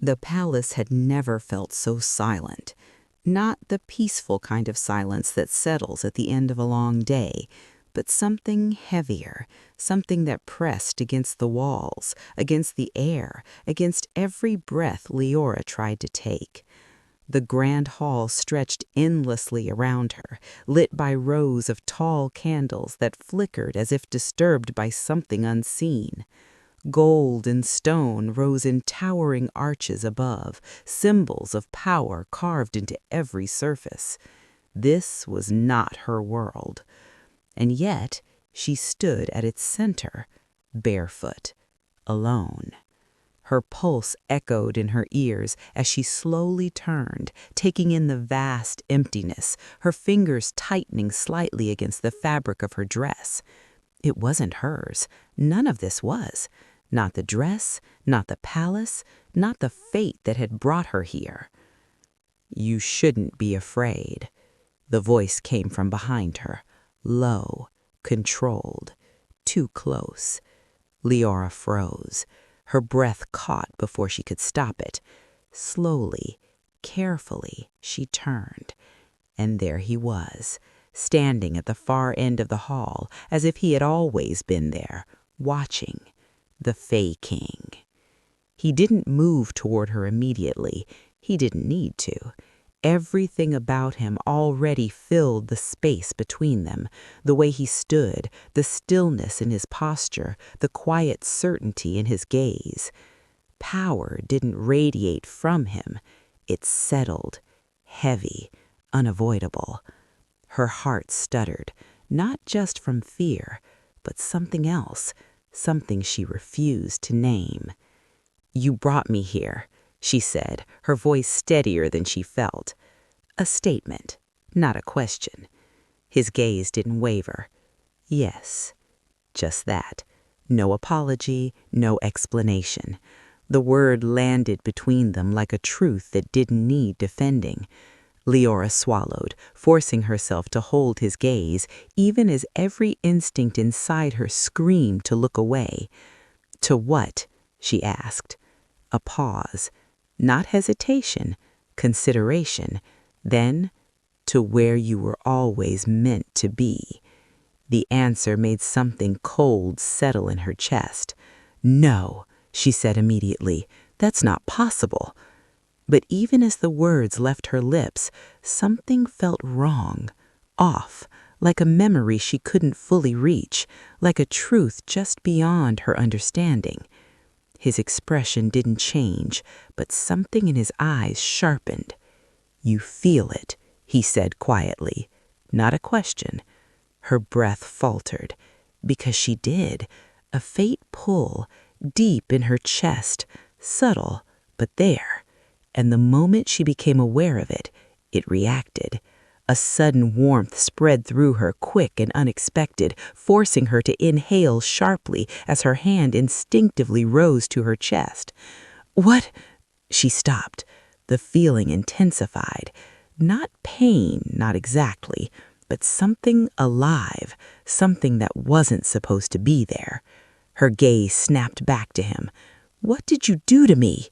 The palace had never felt so silent. Not the peaceful kind of silence that settles at the end of a long day, but something heavier, something that pressed against the walls, against the air, against every breath Liora tried to take. The grand hall stretched endlessly around her, lit by rows of tall candles that flickered as if disturbed by something unseen. Gold and stone rose in towering arches above, symbols of power carved into every surface. This was not her world. And yet she stood at its center, barefoot, alone. Her pulse echoed in her ears as she slowly turned, taking in the vast emptiness, her fingers tightening slightly against the fabric of her dress. It wasn't hers. None of this was. Not the dress, not the palace, not the fate that had brought her here. "You shouldn't be afraid." The voice came from behind her, low, controlled, too close. Liora froze. Her breath caught before she could stop it. Slowly, carefully, she turned. And there he was, standing at the far end of the hall, as if he had always been there, watching. The Fae King. He didn't move toward her immediately. He didn't need to. Everything about him already filled the space between them. The way he stood, the stillness in his posture, the quiet certainty in his gaze. Power didn't radiate from him. It settled, heavy, unavoidable. Her heart stuttered, not just from fear, but something else, something she refused to name. "You brought me here," she said, her voice steadier than she felt. A statement, not a question. His gaze didn't waver. Yes, just that. No apology, no explanation. The word landed between them like a truth that didn't need defending. Liora swallowed, forcing herself to hold his gaze, even as every instinct inside her screamed to look away. "To what?" she asked. A pause. Not hesitation, consideration. Then, "To where you were always meant to be." The answer made something cold settle in her chest. "No," she said immediately. "That's not possible." But even as the words left her lips, something felt wrong, off, like a memory she couldn't fully reach, like a truth just beyond her understanding. His expression didn't change, but something in his eyes sharpened. "You feel it," he said quietly. Not a question. Her breath faltered, because she did. A faint pull, deep in her chest, subtle, but there. And the moment she became aware of it, it reacted. A sudden warmth spread through her, quick and unexpected, forcing her to inhale sharply as her hand instinctively rose to her chest. "What?" She stopped. The feeling intensified. Not pain, not exactly, but something alive, something that wasn't supposed to be there. Her gaze snapped back to him. "What did you do to me?"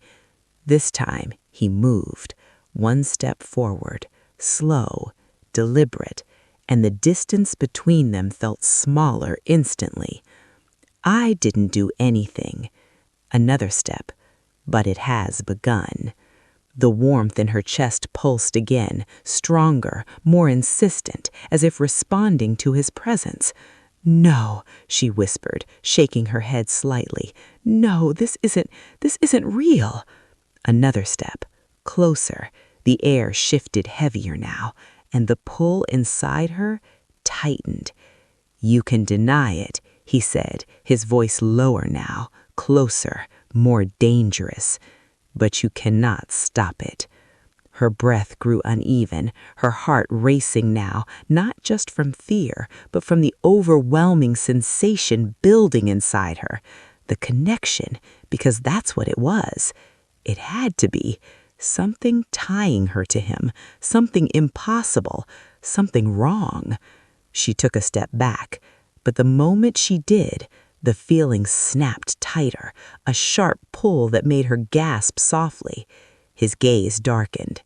This time, he moved, one step forward, slow, deliberate, and the distance between them felt smaller instantly. "I didn't do anything." Another step, but it has begun. The warmth in her chest pulsed again, stronger, more insistent, as if responding to his presence. "No," she whispered, shaking her head slightly. "No, this isn't real." Another step, closer. The air shifted heavier now, and the pull inside her tightened. "You can deny it," he said, his voice lower now, closer, more dangerous. "But you cannot stop it." Her breath grew uneven, her heart racing now, not just from fear, but from the overwhelming sensation building inside her. The connection, because that's what it was. It had to be. Something tying her to him, something impossible, something wrong. She took a step back, but the moment she did, The feeling snapped tighter, a sharp pull that made her gasp softly. His gaze darkened.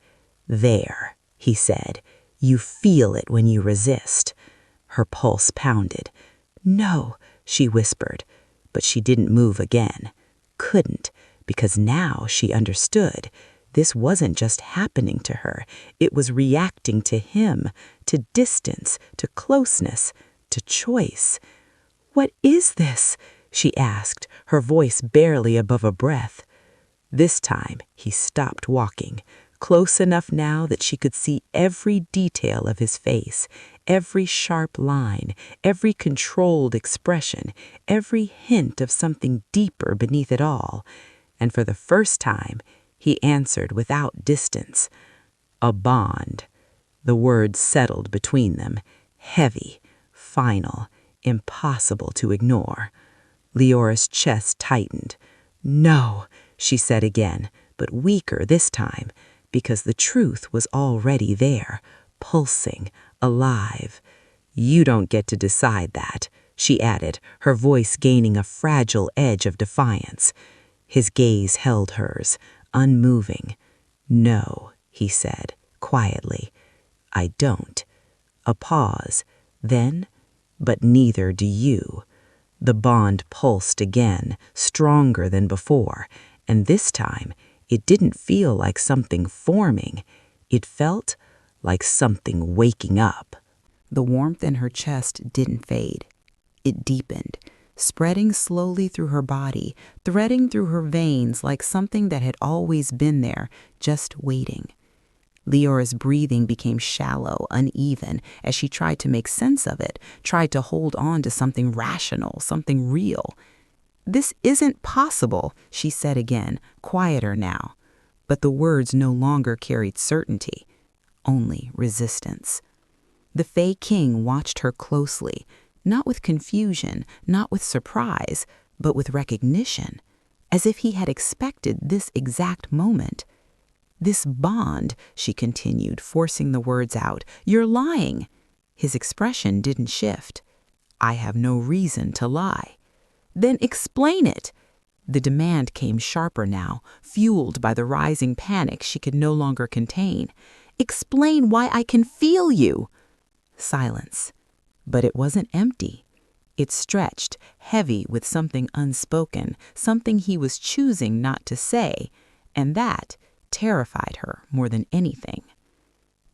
"There," he said. "You feel it when you resist." Her pulse pounded. "No," she whispered, but she didn't move again. Couldn't, because now she understood. This wasn't just happening to her. It was reacting to him, to distance, to closeness, to choice. "What is this?" she asked, her voice barely above a breath. This time, he stopped walking, close enough now that she could see every detail of his face, every sharp line, every controlled expression, every hint of something deeper beneath it all. And for the first time, he answered without distance. "A bond." The words settled between them, heavy, final, impossible to ignore. Leora's chest tightened. "No," she said again, but weaker this time, because the truth was already there, pulsing, alive. "You don't get to decide that," she added, her voice gaining a fragile edge of defiance. His gaze held hers, unmoving. "No," he said, quietly. "I don't." A pause. Then, "But neither do you." The bond pulsed again, stronger than before, and this time it didn't feel like something forming. It felt like something waking up. The warmth in her chest didn't fade. It deepened, spreading slowly through her body, threading through her veins like something that had always been there, just waiting. Leora's breathing became shallow, uneven, as she tried to make sense of it, tried to hold on to something rational, something real. "This isn't possible," she said again, quieter now. But the words no longer carried certainty, only resistance. The Fae King watched her closely, not with confusion, not with surprise, but with recognition, as if he had expected this exact moment. "This bond," she continued, forcing the words out. "You're lying." His expression didn't shift. "I have no reason to lie." "Then explain it." The demand came sharper now, fueled by the rising panic she could no longer contain. "Explain why I can feel you." Silence. But it wasn't empty. It stretched, heavy with something unspoken, something he was choosing not to say, and that terrified her more than anything.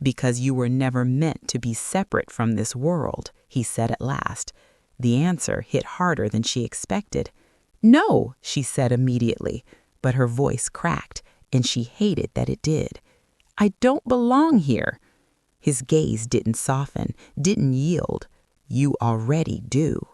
"Because you were never meant to be separate from this world," he said at last. The answer hit harder than she expected. "No," she said immediately, but her voice cracked, and she hated that it did. "I don't belong here." His gaze didn't soften, didn't yield. "You already do."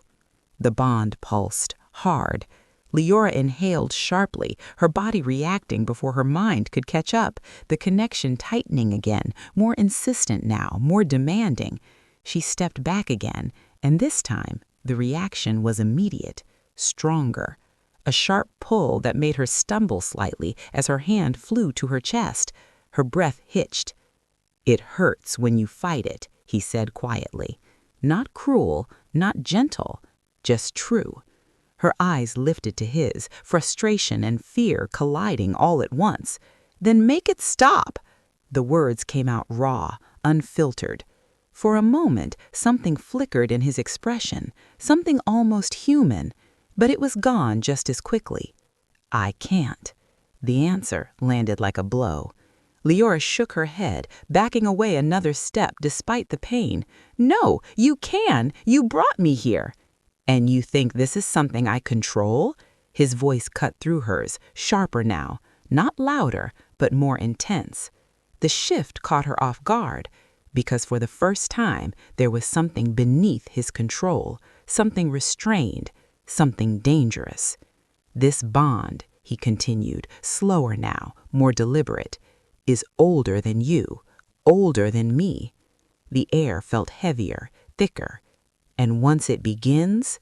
The bond pulsed, hard. Liora inhaled sharply, her body reacting before her mind could catch up, the connection tightening again, more insistent now, more demanding. She stepped back again, and this time the reaction was immediate, stronger. A sharp pull that made her stumble slightly as her hand flew to her chest. Her breath hitched. "It hurts when you fight it," he said quietly. Not cruel, not gentle, just true. Her eyes lifted to his, frustration and fear colliding all at once. "Then make it stop." The words came out raw, unfiltered. For a moment, something flickered in his expression, something almost human, but it was gone just as quickly. "I can't." The answer landed like a blow. Liora shook her head, backing away another step despite the pain. "No, you can. You brought me here." "And you think this is something I control?" His voice cut through hers, sharper now, not louder, but more intense. The shift caught her off guard, because for the first time there was something beneath his control, something restrained, something dangerous. "This bond," he continued, slower now, more deliberate, "is older than you, older than me." The air felt heavier, thicker. "And once it begins—"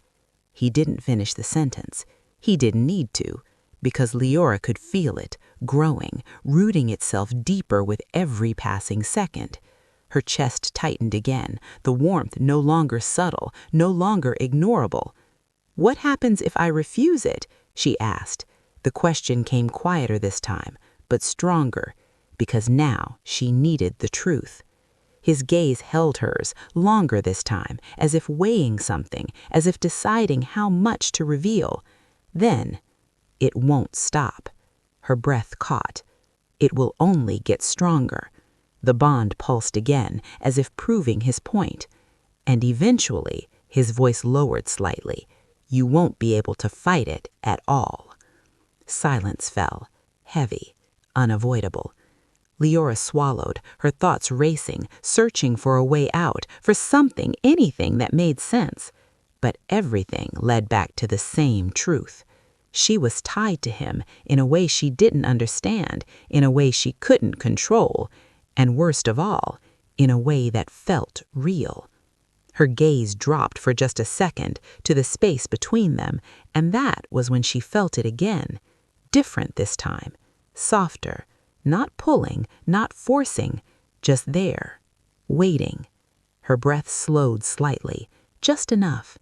He didn't finish the sentence. He didn't need to, because Liora could feel it, growing, rooting itself deeper with every passing second. Her chest tightened again, the warmth no longer subtle, no longer ignorable. "What happens if I refuse it?" she asked. The question came quieter this time, but stronger, because now she needed the truth. His gaze held hers, longer this time, as if weighing something, as if deciding how much to reveal. Then, "It won't stop." Her breath caught. "It will only get stronger." The bond pulsed again, as if proving his point. And eventually, his voice lowered slightly. "You won't be able to fight it at all." Silence fell, heavy, unavoidable. Liora swallowed, her thoughts racing, searching for a way out, for something, anything that made sense. But everything led back to the same truth. She was tied to him in a way she didn't understand, in a way she couldn't control, and worst of all, in a way that felt real. Her gaze dropped for just a second to the space between them, and that was when she felt it again. Different this time, softer, not pulling, not forcing, just there, waiting. Her breath slowed slightly, just enough,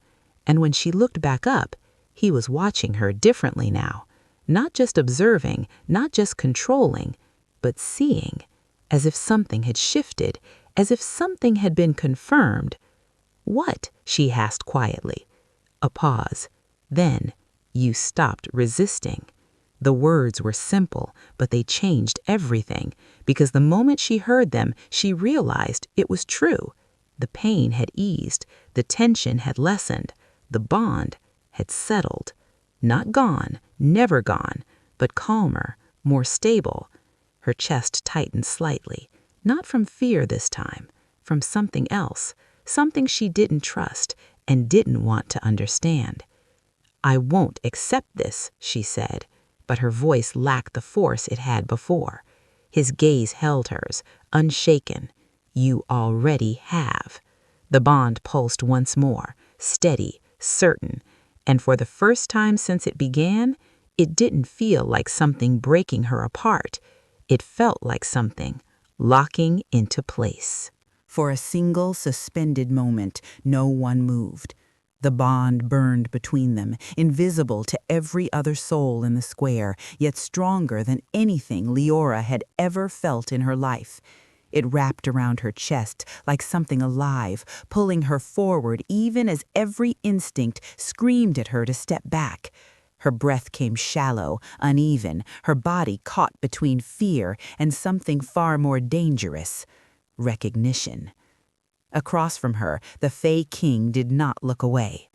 and when she looked back up, he was watching her differently now, not just observing, not just controlling, but seeing, as if something had shifted, as if something had been confirmed. "What?" she asked quietly. A pause. Then, "You stopped resisting." The words were simple, but they changed everything, because the moment she heard them, she realized it was true. The pain had eased, the tension had lessened, the bond had settled. Not gone, never gone, but calmer, more stable. Her chest tightened slightly, not from fear this time, from something else, something she didn't trust and didn't want to understand. "I won't accept this," she said, but her voice lacked the force it had before. His gaze held hers, unshaken. "You already have." The bond pulsed once more, steady, certain, and for the first time since it began, it didn't feel like something breaking her apart. It felt like something locking into place. For a single suspended moment, no one moved. The bond burned between them, invisible to every other soul in the square, yet stronger than anything Liora had ever felt in her life. It wrapped around her chest like something alive, pulling her forward even as every instinct screamed at her to step back. Her breath came shallow, uneven, her body caught between fear and something far more dangerous: recognition. Across from her, the Fae King did not look away.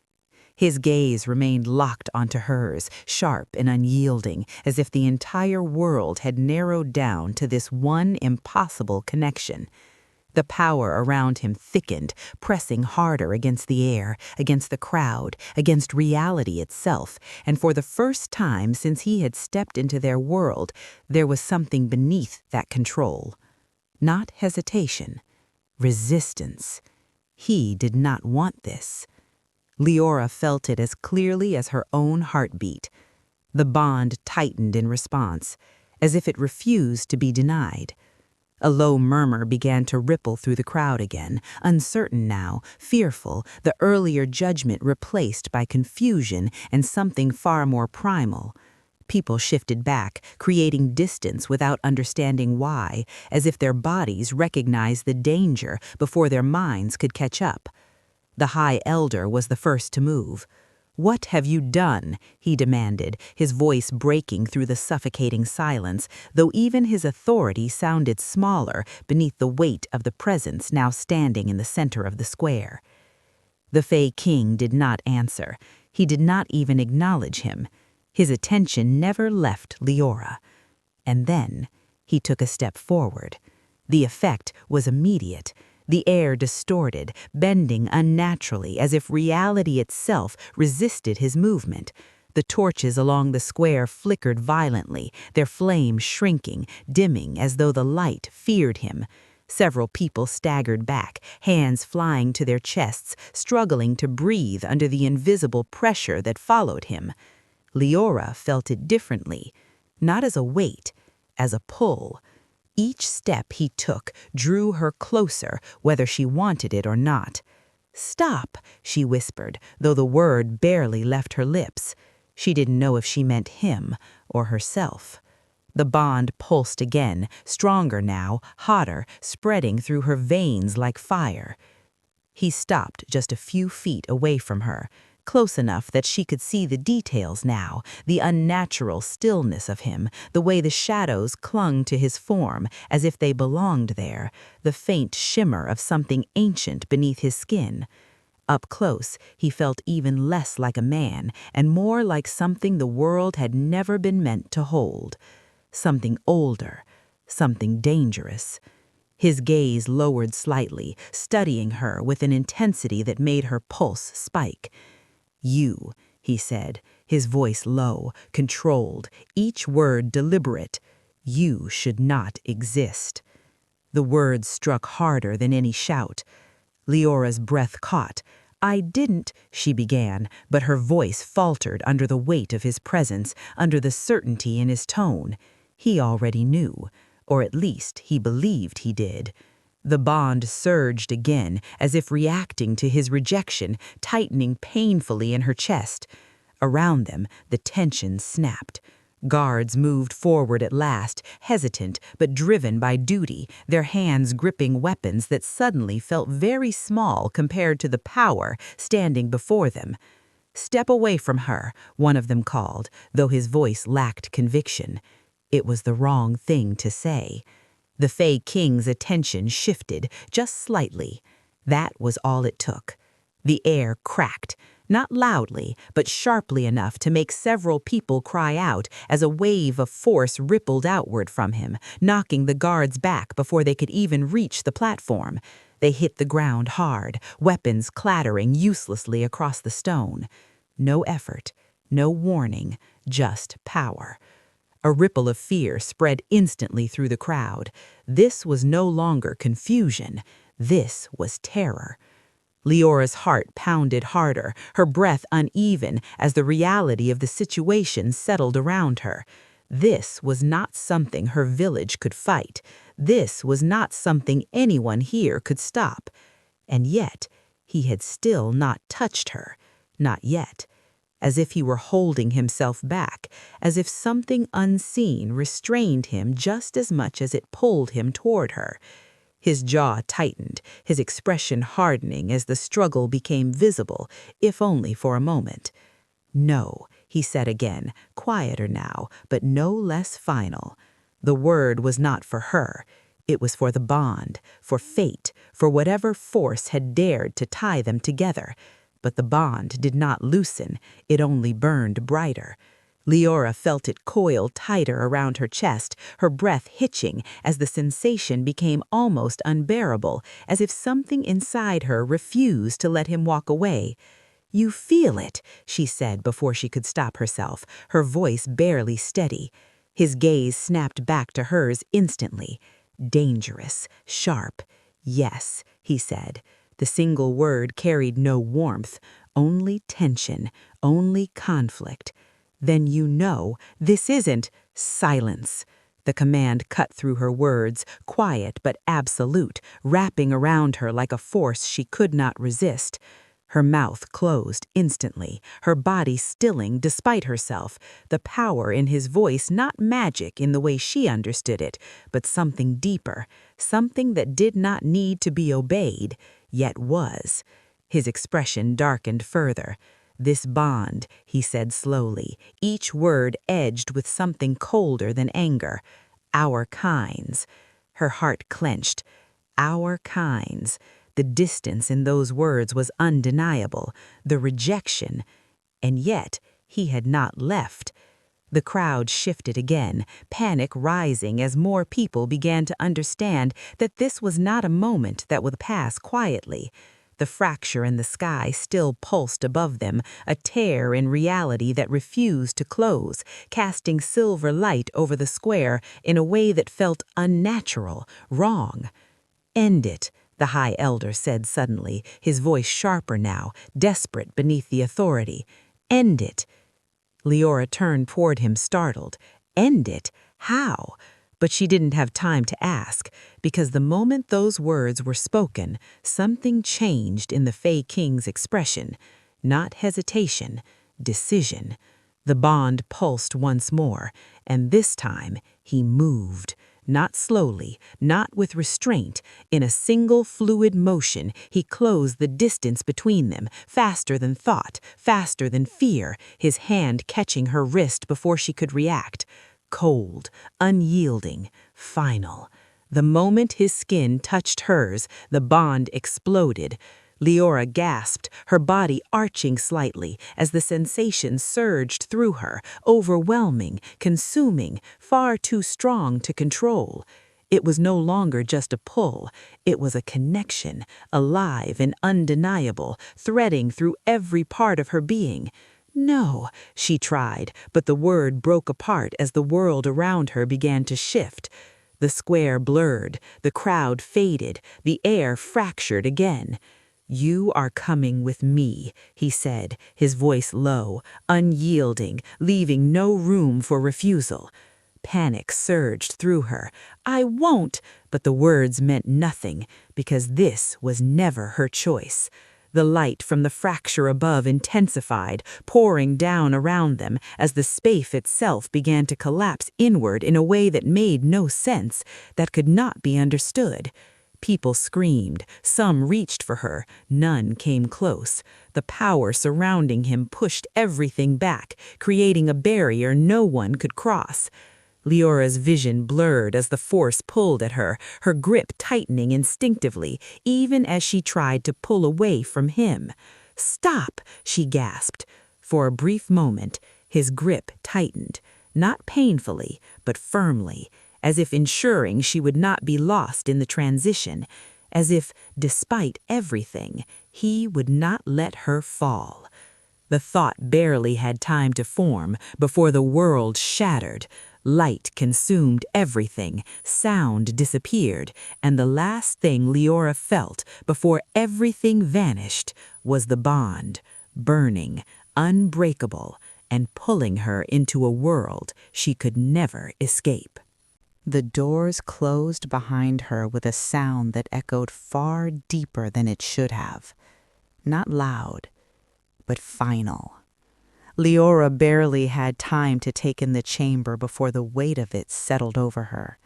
His gaze remained locked onto hers, sharp and unyielding, as if the entire world had narrowed down to this one impossible connection. The power around him thickened, pressing harder against the air, against the crowd, against reality itself, and for the first time since he had stepped into their world, there was something beneath that control. Not hesitation, resistance. He did not want this. Liora felt it as clearly as her own heartbeat. The bond tightened in response, as if it refused to be denied. A low murmur began to ripple through the crowd again, uncertain now, fearful, the earlier judgment replaced by confusion and something far more primal. People shifted back, creating distance without understanding why, as if their bodies recognized the danger before their minds could catch up. The High Elder was the first to move. "What have you done?" he demanded, his voice breaking through the suffocating silence, though even his authority sounded smaller beneath the weight of the presence now standing in the center of the square. The Fae King did not answer. He did not even acknowledge him. His attention never left Liora. And then he took a step forward. The effect was immediate. The air distorted, bending unnaturally as if reality itself resisted his movement. The torches along the square flickered violently, their flame shrinking, dimming as though the light feared him. Several people staggered back, hands flying to their chests, struggling to breathe under the invisible pressure that followed him. Liora felt it differently, not as a weight, as a pull. Each step he took drew her closer, whether she wanted it or not. "Stop," she whispered, though the word barely left her lips. She didn't know if she meant him or herself. The bond pulsed again, stronger now, hotter, spreading through her veins like fire. He stopped just a few feet away from her, close enough that she could see the details now, the unnatural stillness of him, the way the shadows clung to his form as if they belonged there, the faint shimmer of something ancient beneath his skin. Up close, he felt even less like a man and more like something the world had never been meant to hold. Something older, something dangerous. His gaze lowered slightly, studying her with an intensity that made her pulse spike. "You," he said, his voice low, controlled, each word deliberate. "You should not exist." The words struck harder than any shout. Leora's breath caught. "I didn't," she began, but her voice faltered under the weight of his presence, under the certainty in his tone. He already knew, or at least he believed he did. The bond surged again, as if reacting to his rejection, tightening painfully in her chest. Around them, the tension snapped. Guards moved forward at last, hesitant but driven by duty, their hands gripping weapons that suddenly felt very small compared to the power standing before them. "Step away from her," one of them called, though his voice lacked conviction. It was the wrong thing to say. The Fae King's attention shifted, just slightly. That was all it took. The air cracked, not loudly, but sharply enough to make several people cry out as a wave of force rippled outward from him, knocking the guards back before they could even reach the platform. They hit the ground hard, weapons clattering uselessly across the stone. No effort, no warning, just power. A ripple of fear spread instantly through the crowd. This was no longer confusion. This was terror. Leora's heart pounded harder, her breath uneven as the reality of the situation settled around her. This was not something her village could fight. This was not something anyone here could stop. And yet, he had still not touched her. Not yet. As if he were holding himself back, as if something unseen restrained him just as much as it pulled him toward her. His jaw tightened, his expression hardening as the struggle became visible, if only for a moment. "No," he said again, quieter now, but no less final. The word was not for her. It was for the bond, for fate, for whatever force had dared to tie them together. But the bond did not loosen, it only burned brighter. Liora felt it coil tighter around her chest, her breath hitching as the sensation became almost unbearable, as if something inside her refused to let him walk away. "You feel it," she said before she could stop herself, her voice barely steady. His gaze snapped back to hers instantly. Dangerous, sharp. "Yes," he said. The single word carried no warmth, only tension, only conflict. "Then you know this isn't silence." The command cut through her words, quiet but absolute, wrapping around her like a force she could not resist. Her mouth closed instantly, her body stilling despite herself, the power in his voice not magic in the way she understood it, but something deeper, something that did not need to be obeyed, yet was. His expression darkened further. "This bond," he said slowly, each word edged with something colder than anger. "Our kinds." Her heart clenched. "Our kinds." The distance in those words was undeniable, the rejection. And yet, he had not left. The crowd shifted again, panic rising as more people began to understand that this was not a moment that would pass quietly. The fracture in the sky still pulsed above them, a tear in reality that refused to close, casting silver light over the square in a way that felt unnatural, wrong. "End it," the High Elder said suddenly, his voice sharper now, desperate beneath the authority. "End it." Leora turned toward him startled. "End it? How?" But she didn't have time to ask, because the moment those words were spoken, something changed in the Fae King's expression. Not hesitation, decision. The bond pulsed once more, and this time he moved. Not slowly, not with restraint. In a single fluid motion, he closed the distance between them, faster than thought, faster than fear, his hand catching her wrist before she could react. Cold, unyielding, final. The moment his skin touched hers, the bond exploded. Liora gasped, her body arching slightly as the sensation surged through her, overwhelming, consuming, far too strong to control. It was no longer just a pull. It was a connection, alive and undeniable, threading through every part of her being. No, she tried, but the word broke apart as the world around her began to shift. The square blurred, the crowd faded, the air fractured again. "You are coming with me," he said, his voice low, unyielding, leaving no room for refusal. Panic surged through her. "I won't," but the words meant nothing, because this was never her choice. The light from the fracture above intensified, pouring down around them as the space itself began to collapse inward in a way that made no sense, that could not be understood. People screamed, some reached for her, none came close. The power surrounding him pushed everything back, creating a barrier no one could cross. Liora's vision blurred as the force pulled at her, her grip tightening instinctively, even as she tried to pull away from him. "Stop!" she gasped. For a brief moment, his grip tightened, not painfully, but firmly, as if ensuring she would not be lost in the transition, as if, despite everything, he would not let her fall. The thought barely had time to form before the world shattered. Light consumed everything, sound disappeared, and the last thing Liora felt before everything vanished was the bond, burning, unbreakable, and pulling her into a world she could never escape. The doors closed behind her with a sound that echoed far deeper than it should have. Not loud, but final. Liora barely had time to take in the chamber before the weight of it settled over her.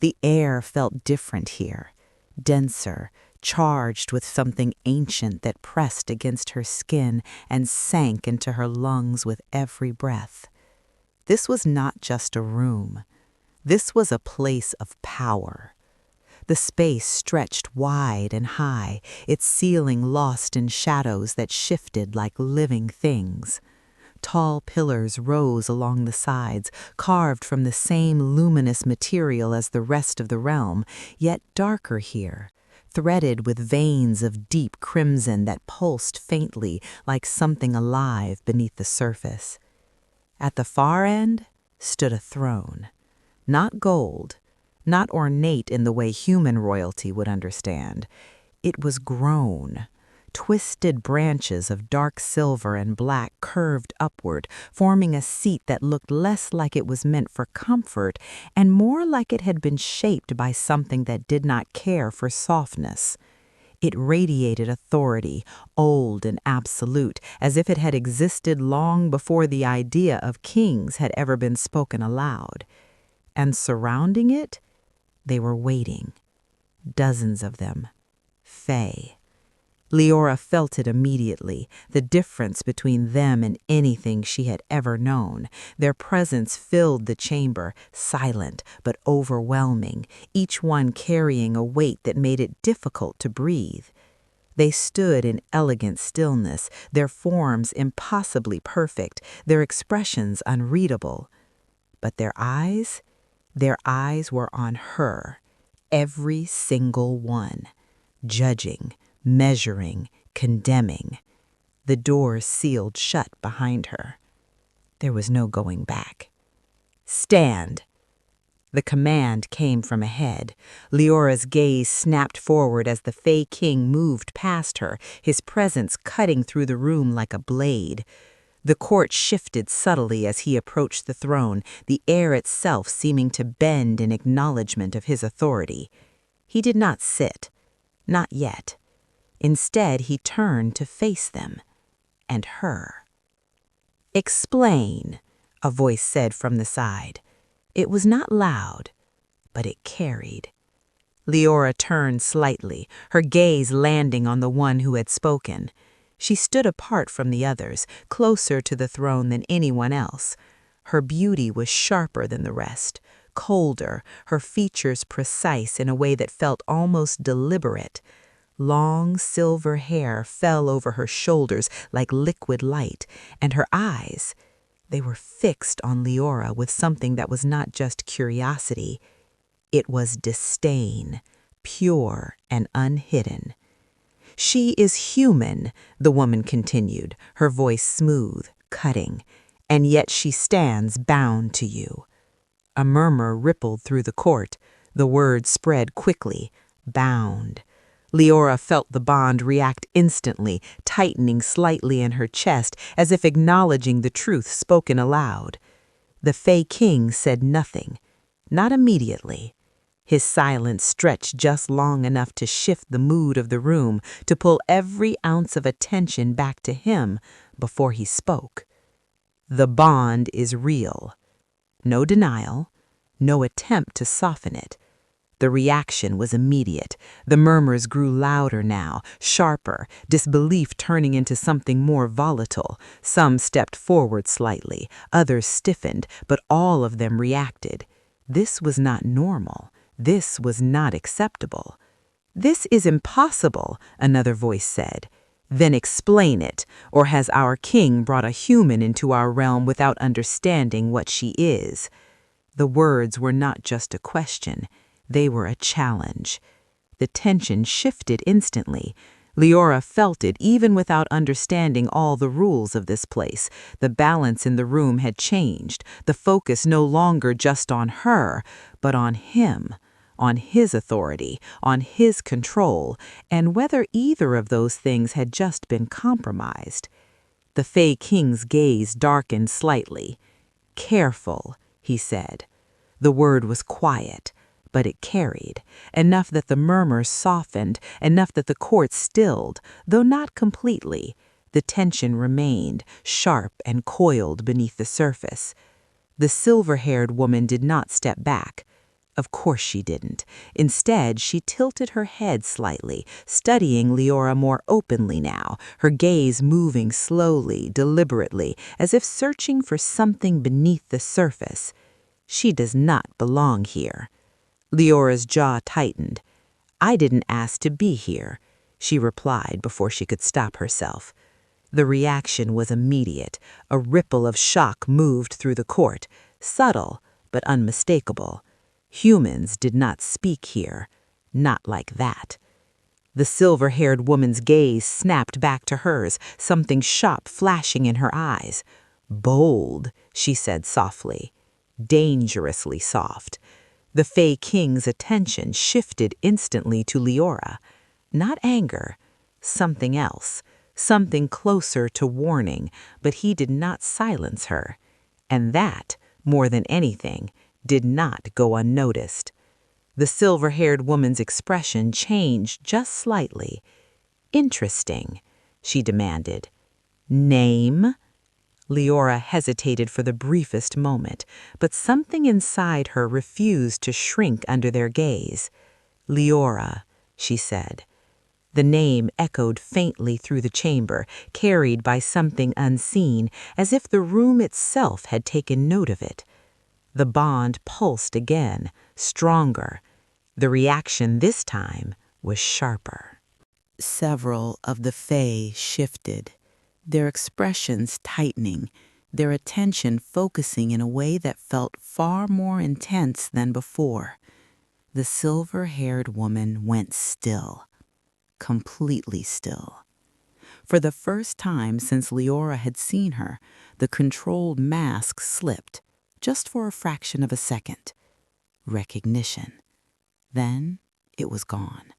The air felt different here, denser, charged with something ancient that pressed against her skin and sank into her lungs with every breath. This was not just a room. This was a place of power. The space stretched wide and high, its ceiling lost in shadows that shifted like living things. Tall pillars rose along the sides, carved from the same luminous material as the rest of the realm, yet darker here, threaded with veins of deep crimson that pulsed faintly like something alive beneath the surface. At the far end stood a throne. Not gold, not ornate in the way human royalty would understand. It was grown. Twisted branches of dark silver and black curved upward, forming a seat that looked less like it was meant for comfort and more like it had been shaped by something that did not care for softness. It radiated authority, old and absolute, as if it had existed long before the idea of kings had ever been spoken aloud. And surrounding it, they were waiting. Dozens of them. Fae. Liora felt it immediately, the difference between them and anything she had ever known. Their presence filled the chamber, silent but overwhelming, each one carrying a weight that made it difficult to breathe. They stood in elegant stillness, their forms impossibly perfect, their expressions unreadable. But their eyes were on her, every single one, judging, measuring, condemning. The doors sealed shut behind her. There was no going back. "Stand!" The command came from ahead. Liora's gaze snapped forward as the Fae King moved past her, his presence cutting through the room like a blade. The court shifted subtly as he approached the throne, the air itself seeming to bend in acknowledgement of his authority. He did not sit, not yet. Instead, he turned to face them, and her. "Explain," a voice said from the side. It was not loud, but it carried. Liora turned slightly, her gaze landing on the one who had spoken. She stood apart from the others, closer to the throne than anyone else. Her beauty was sharper than the rest, colder, her features precise in a way that felt almost deliberate. Long silver hair fell over her shoulders like liquid light, and her eyes, they were fixed on Liora with something that was not just curiosity. It was disdain, pure and unhidden. "She is human," the woman continued, her voice smooth, cutting, "and yet she stands bound to you." A murmur rippled through the court. The word spread quickly, bound. Liora felt the bond react instantly, tightening slightly in her chest as if acknowledging the truth spoken aloud. The Fae King said nothing, not immediately. His silence stretched just long enough to shift the mood of the room, to pull every ounce of attention back to him before he spoke. "The bond is real." No denial, no attempt to soften it. The reaction was immediate. The murmurs grew louder now, sharper, disbelief turning into something more volatile. Some stepped forward slightly, others stiffened, but all of them reacted. This was not normal. This was not acceptable. "This is impossible," another voice said. "Then explain it, or has our king brought a human into our realm without understanding what she is?" The words were not just a question, they were a challenge. The tension shifted instantly. Liora felt it even without understanding all the rules of this place. The balance in the room had changed, the focus no longer just on her, but on him. On his authority, on his control, and whether either of those things had just been compromised. The Fae King's gaze darkened slightly. "Careful," he said. The word was quiet, but it carried, enough that the murmurs softened, enough that the court stilled, though not completely. The tension remained, sharp and coiled beneath the surface. The silver-haired woman did not step back. Of course she didn't. Instead, she tilted her head slightly, studying Liora more openly now, her gaze moving slowly, deliberately, as if searching for something beneath the surface. "She does not belong here." Leora's jaw tightened. "I didn't ask to be here," she replied before she could stop herself. The reaction was immediate. A ripple of shock moved through the court, subtle but unmistakable. Humans did not speak here, not like that. The silver-haired woman's gaze snapped back to hers, something sharp flashing in her eyes. "Bold," she said softly, dangerously soft. The Fae King's attention shifted instantly to Liora. Not anger, something else, something closer to warning, but he did not silence her. And that, more than anything, did not go unnoticed. The silver-haired woman's expression changed just slightly. "Interesting," she demanded. "Name?" Liora hesitated for the briefest moment, but something inside her refused to shrink under their gaze. "Liora," she said. The name echoed faintly through the chamber, carried by something unseen, as if the room itself had taken note of it. The bond pulsed again, stronger. The reaction this time was sharper. Several of the Fae shifted, their expressions tightening, their attention focusing in a way that felt far more intense than before. The silver-haired woman went still, completely still. For the first time since Liora had seen her, the controlled mask slipped, just for a fraction of a second. Recognition. Then it was gone.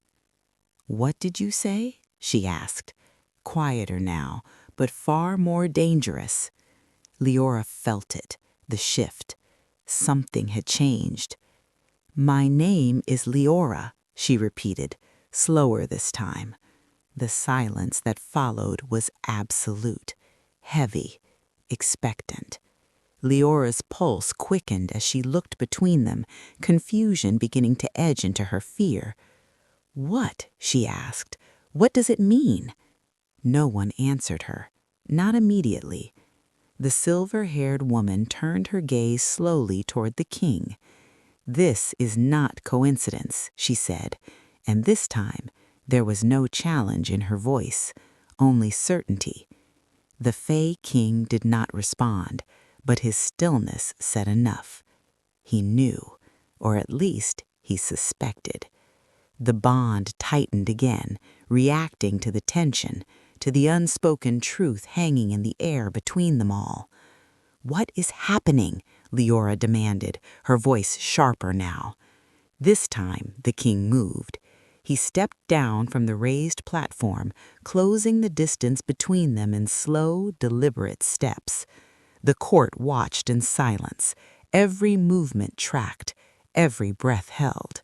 "What did you say?" she asked, quieter now, but far more dangerous. Liora felt it, the shift. Something had changed. "My name is Liora," she repeated, slower this time. The silence that followed was absolute, heavy, expectant. Leora's pulse quickened as she looked between them, confusion beginning to edge into her fear. "What?" she asked. "What does it mean?" No one answered her, not immediately. The silver-haired woman turned her gaze slowly toward the king. "This is not coincidence," she said, and this time there was no challenge in her voice, only certainty. The Fae King did not respond, but his stillness said enough. He knew, or at least he suspected. The bond tightened again, reacting to the tension, to the unspoken truth hanging in the air between them all. "What is happening?" Liora demanded, her voice sharper now. This time the king moved. He stepped down from the raised platform, closing the distance between them in slow, deliberate steps. The court watched in silence, every movement tracked, every breath held.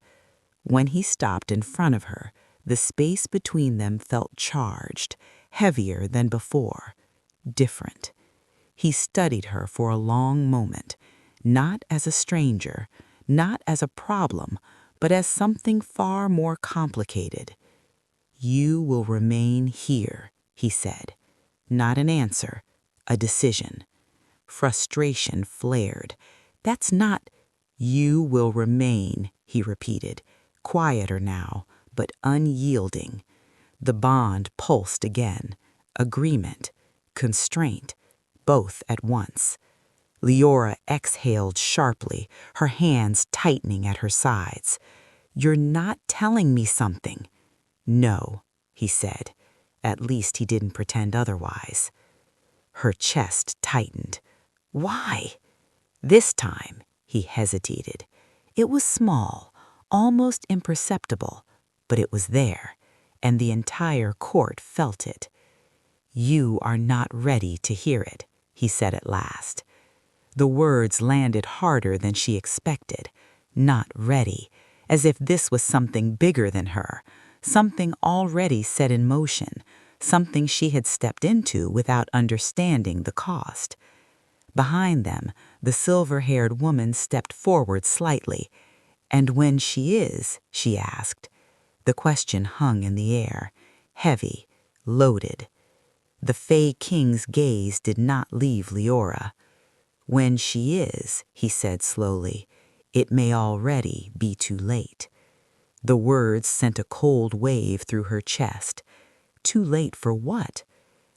When he stopped in front of her, the space between them felt charged, heavier than before, different. He studied her for a long moment, not as a stranger, not as a problem, but as something far more complicated. "You will remain here," he said. Not an answer, a decision. Frustration flared. "That's not—" "You will remain," he repeated, quieter now, but unyielding. The bond pulsed again. Agreement, constraint, both at once. Liora exhaled sharply, her hands tightening at her sides. "You're not telling me something." "No," he said. At least he didn't pretend otherwise. Her chest tightened. "Why?" This time he hesitated. It was small, almost imperceptible, but it was there, and the entire court felt it. "You are not ready to hear it," he said at last. The words landed harder than she expected. Not ready, as if this was something bigger than her, something already set in motion, something she had stepped into without understanding the cost. Behind them, the silver-haired woman stepped forward slightly. "And when she is?" she asked. The question hung in the air, heavy, loaded. The Fae King's gaze did not leave Liora. "When she is," he said slowly, "it may already be too late." The words sent a cold wave through her chest. Too late for what?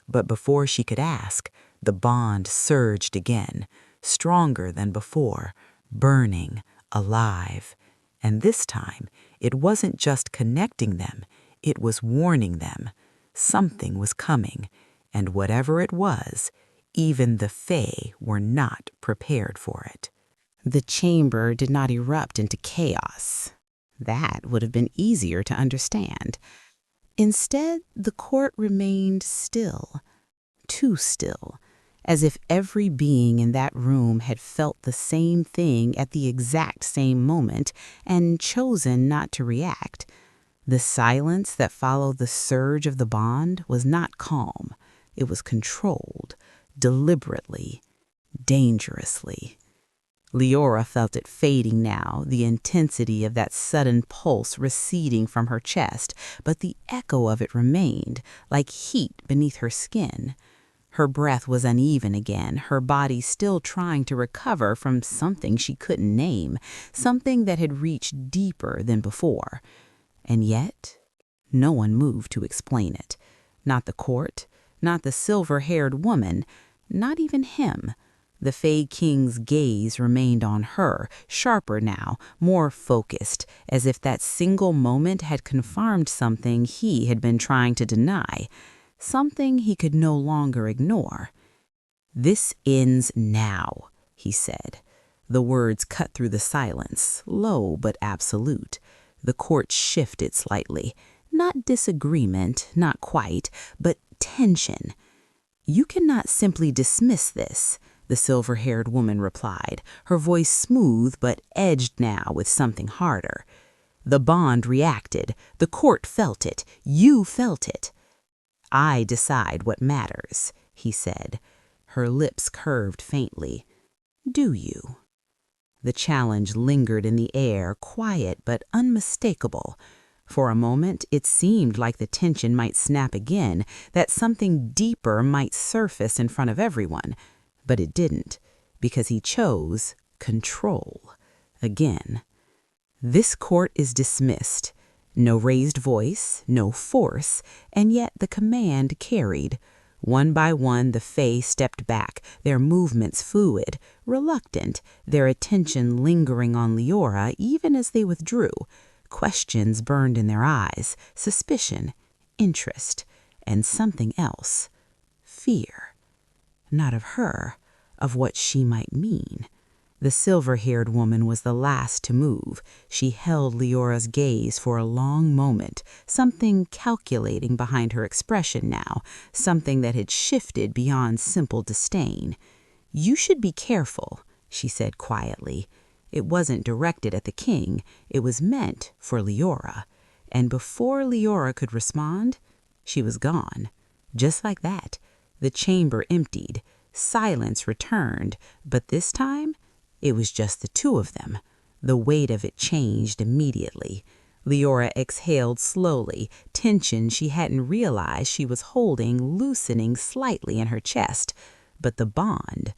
But before she could ask, the bond surged again, stronger than before, burning, alive. And this time, it wasn't just connecting them, it was warning them. Something was coming, and whatever it was, even the Fae were not prepared for it. The chamber did not erupt into chaos. That would have been easier to understand. Instead, the court remained still, too still, as if every being in that room had felt the same thing at the exact same moment and chosen not to react. The silence that followed the surge of the bond was not calm. It was controlled, deliberately, dangerously. Liora felt it fading now, the intensity of that sudden pulse receding from her chest, but the echo of it remained, like heat beneath her skin. Her breath was uneven again, her body still trying to recover from something she couldn't name, something that had reached deeper than before. And yet, no one moved to explain it. Not the court, not the silver-haired woman, not even him. The Fae King's gaze remained on her, sharper now, more focused, as if that single moment had confirmed something he had been trying to deny, something he could no longer ignore. "This ends now," he said. The words cut through the silence, low but absolute. The court shifted slightly. Not disagreement, not quite, but tension. "You cannot simply dismiss this," the silver-haired woman replied, her voice smooth but edged now with something harder. "The bond reacted. The court felt it. You felt it." "I decide what matters," he said. Her lips curved faintly. "Do you?" The challenge lingered in the air, quiet but unmistakable. For a moment, it seemed like the tension might snap again, that something deeper might surface in front of everyone. But it didn't, because he chose control. Again. "This court is dismissed." No raised voice, no force, and yet the command carried. One by one, the Fae stepped back, their movements fluid, reluctant, their attention lingering on Liora even as they withdrew. Questions burned in their eyes, suspicion, interest, and something else. Fear. Not of her, of what she might mean. The silver-haired woman was the last to move. She held Liora's gaze for a long moment, something calculating behind her expression now, something that had shifted beyond simple disdain. "You should be careful," she said quietly. It wasn't directed at the king. It was meant for Liora. And before Liora could respond, she was gone. Just like that. The chamber emptied. Silence returned, but this time it was just the two of them. The weight of it changed immediately. Liora exhaled slowly, tension she hadn't realized she was holding loosening slightly in her chest. But the bond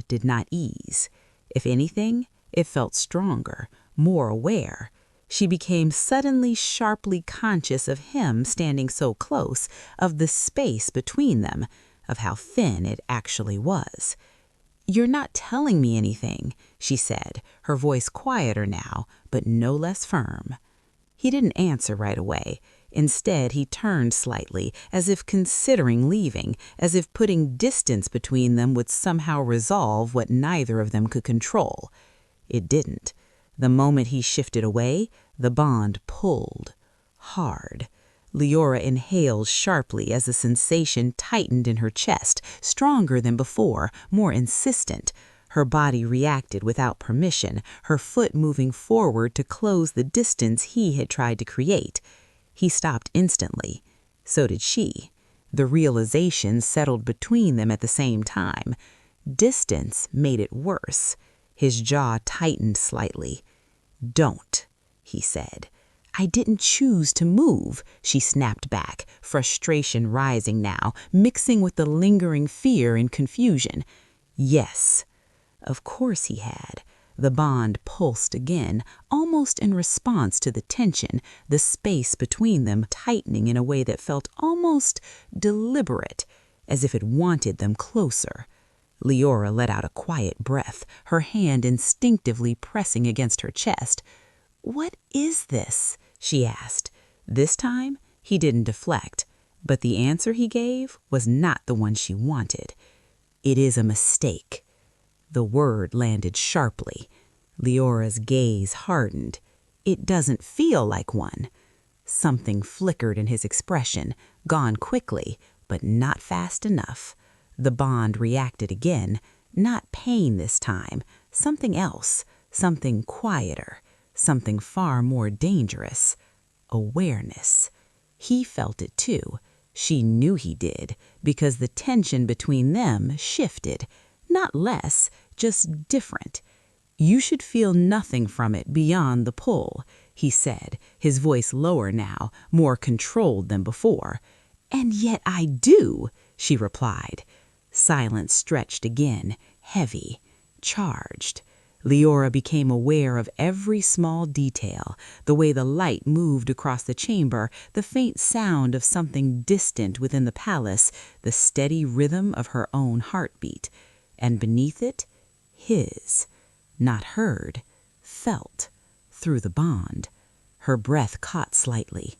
did not ease. If anything, it felt stronger, more aware. She became suddenly sharply conscious of him standing so close, of the space between them, of how thin it actually was. "You're not telling me anything," she said, her voice quieter now, but no less firm. He didn't answer right away. Instead, he turned slightly, as if considering leaving, as if putting distance between them would somehow resolve what neither of them could control. It didn't. The moment he shifted away, the bond pulled. Hard. Liora inhaled sharply as the sensation tightened in her chest, stronger than before, more insistent. Her body reacted without permission, her foot moving forward to close the distance he had tried to create. He stopped instantly. So did she. The realization settled between them at the same time. Distance made it worse. His jaw tightened slightly. "Don't," he said. "I didn't choose to move," she snapped back, frustration rising now, mixing with the lingering fear and confusion. Yes. Of course he had. The bond pulsed again, almost in response to the tension, the space between them tightening in a way that felt almost deliberate, as if it wanted them closer. Liora let out a quiet breath, her hand instinctively pressing against her chest. "What is this?" she asked. This time, he didn't deflect, but the answer he gave was not the one she wanted. "It is a mistake." The word landed sharply. Liora's gaze hardened. "It doesn't feel like one." Something flickered in his expression, gone quickly, but not fast enough. The bond reacted again, not pain this time, something else, something quieter, something far more dangerous. Awareness. He felt it too. She knew he did, because the tension between them shifted. Not less, just different. "You should feel nothing from it beyond the pull," he said, his voice lower now, more controlled than before. "And yet I do," she replied. Silence stretched again, heavy, charged. Liora became aware of every small detail, the way the light moved across the chamber, the faint sound of something distant within the palace, the steady rhythm of her own heartbeat. And beneath it, his. Not heard, felt, through the bond. Her breath caught slightly.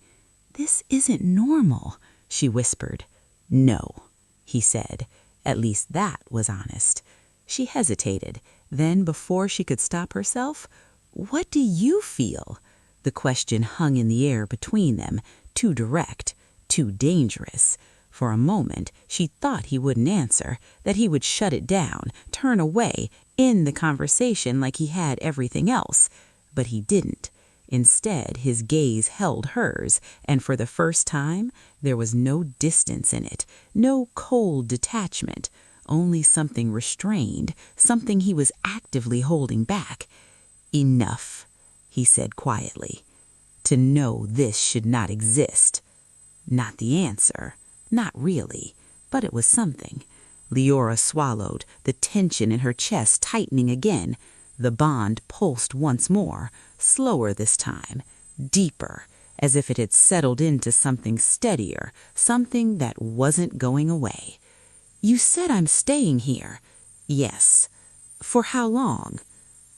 "This isn't normal," she whispered. "No," he said. At least that was honest. She hesitated. Then, before she could stop herself, "What do you feel?" The question hung in the air between them, too direct, too dangerous. For a moment, she thought he wouldn't answer, that he would shut it down, turn away, end the conversation like he had everything else. But he didn't. Instead, his gaze held hers, and for the first time, there was no distance in it, no cold detachment, only something restrained, something he was actively holding back. "Enough," he said quietly. "To know this should not exist." Not the answer. Not really, but it was something. Liora swallowed, the tension in her chest tightening again. The bond pulsed once more, slower this time, deeper, as if it had settled into something steadier, something that wasn't going away. "You said I'm staying here." "Yes." "For how long?"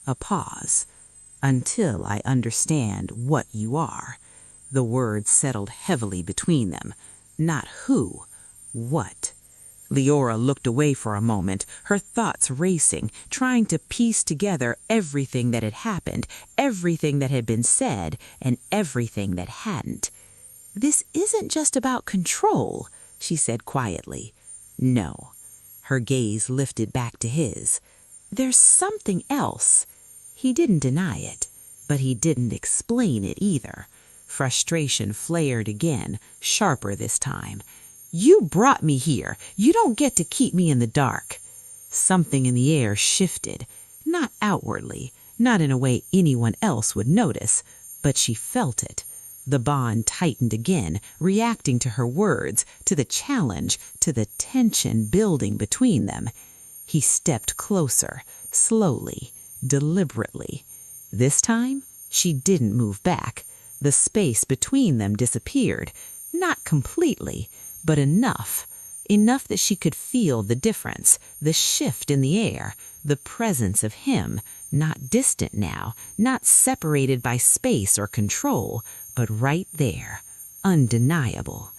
A pause. "Until I understand what you are." The words settled heavily between them. Not who, what. Liora looked away for a moment, her thoughts racing, trying to piece together everything that had happened, everything that had been said, and everything that hadn't. "This isn't just about control," she said quietly. "No." Her gaze lifted back to his. "There's something else." He didn't deny it, but he didn't explain it either. Frustration flared again, sharper this time. "You brought me here. You don't get to keep me in the dark." Something in the air shifted, not outwardly, not in a way anyone else would notice, but she felt it. The bond tightened again, reacting to her words, to the challenge, to the tension building between them. He stepped closer, slowly, deliberately. This time, she didn't move back. The space between them disappeared, not completely, but enough that she could feel the difference, the shift in the air, the presence of him, not distant now, not separated by space or control, but right there, undeniable.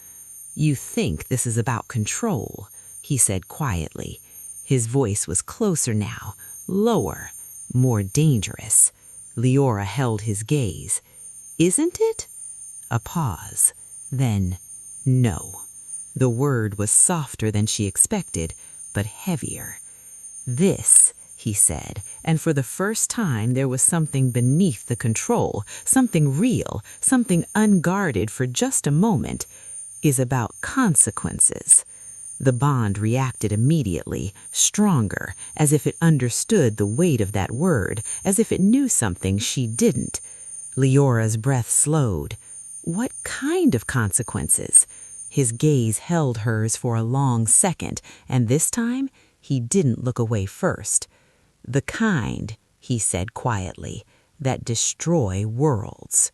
"You think this is about control," he said quietly. His voice was closer now, lower, more dangerous. Liora held his gaze. "Isn't it?" A pause. Then, "No." The word was softer than she expected, but heavier. "This," he said, and for the first time there was something beneath the control, something real, something unguarded for just a moment, "is about consequences." The bond reacted immediately, stronger, as if it understood the weight of that word, as if it knew something she didn't. Leora's breath slowed. What kind of consequences? His gaze held hers for a long second, and this time he didn't look away first. "The kind," he said quietly, "that destroy worlds."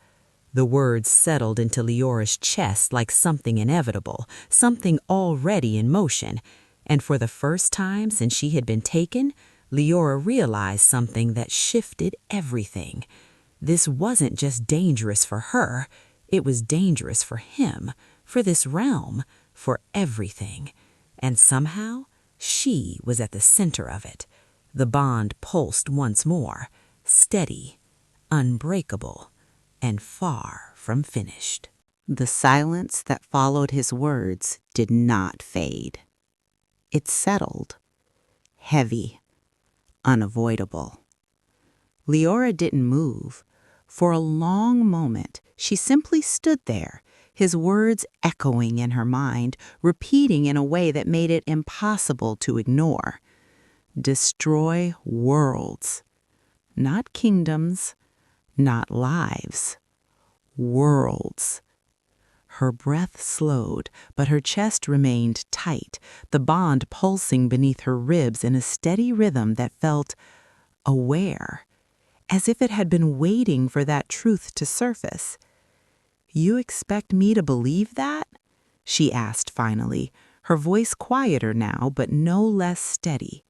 The words settled into Leora's chest like something inevitable, something already in motion, and for the first time since she had been taken, Liora realized something that shifted everything. This wasn't just dangerous for her, it was dangerous for him, for this realm, for everything. And somehow, she was at the center of it. The bond pulsed once more, steady, unbreakable, and far from finished. The silence that followed his words did not fade. It settled, heavy, unavoidable. Liora didn't move. For a long moment, she simply stood there, his words echoing in her mind, repeating in a way that made it impossible to ignore. Destroy worlds. Not kingdoms, not lives. Worlds. Her breath slowed, but her chest remained tight, the bond pulsing beneath her ribs in a steady rhythm that felt aware, as if it had been waiting for that truth to surface. "You expect me to believe that?" she asked finally, her voice quieter now, but no less steady.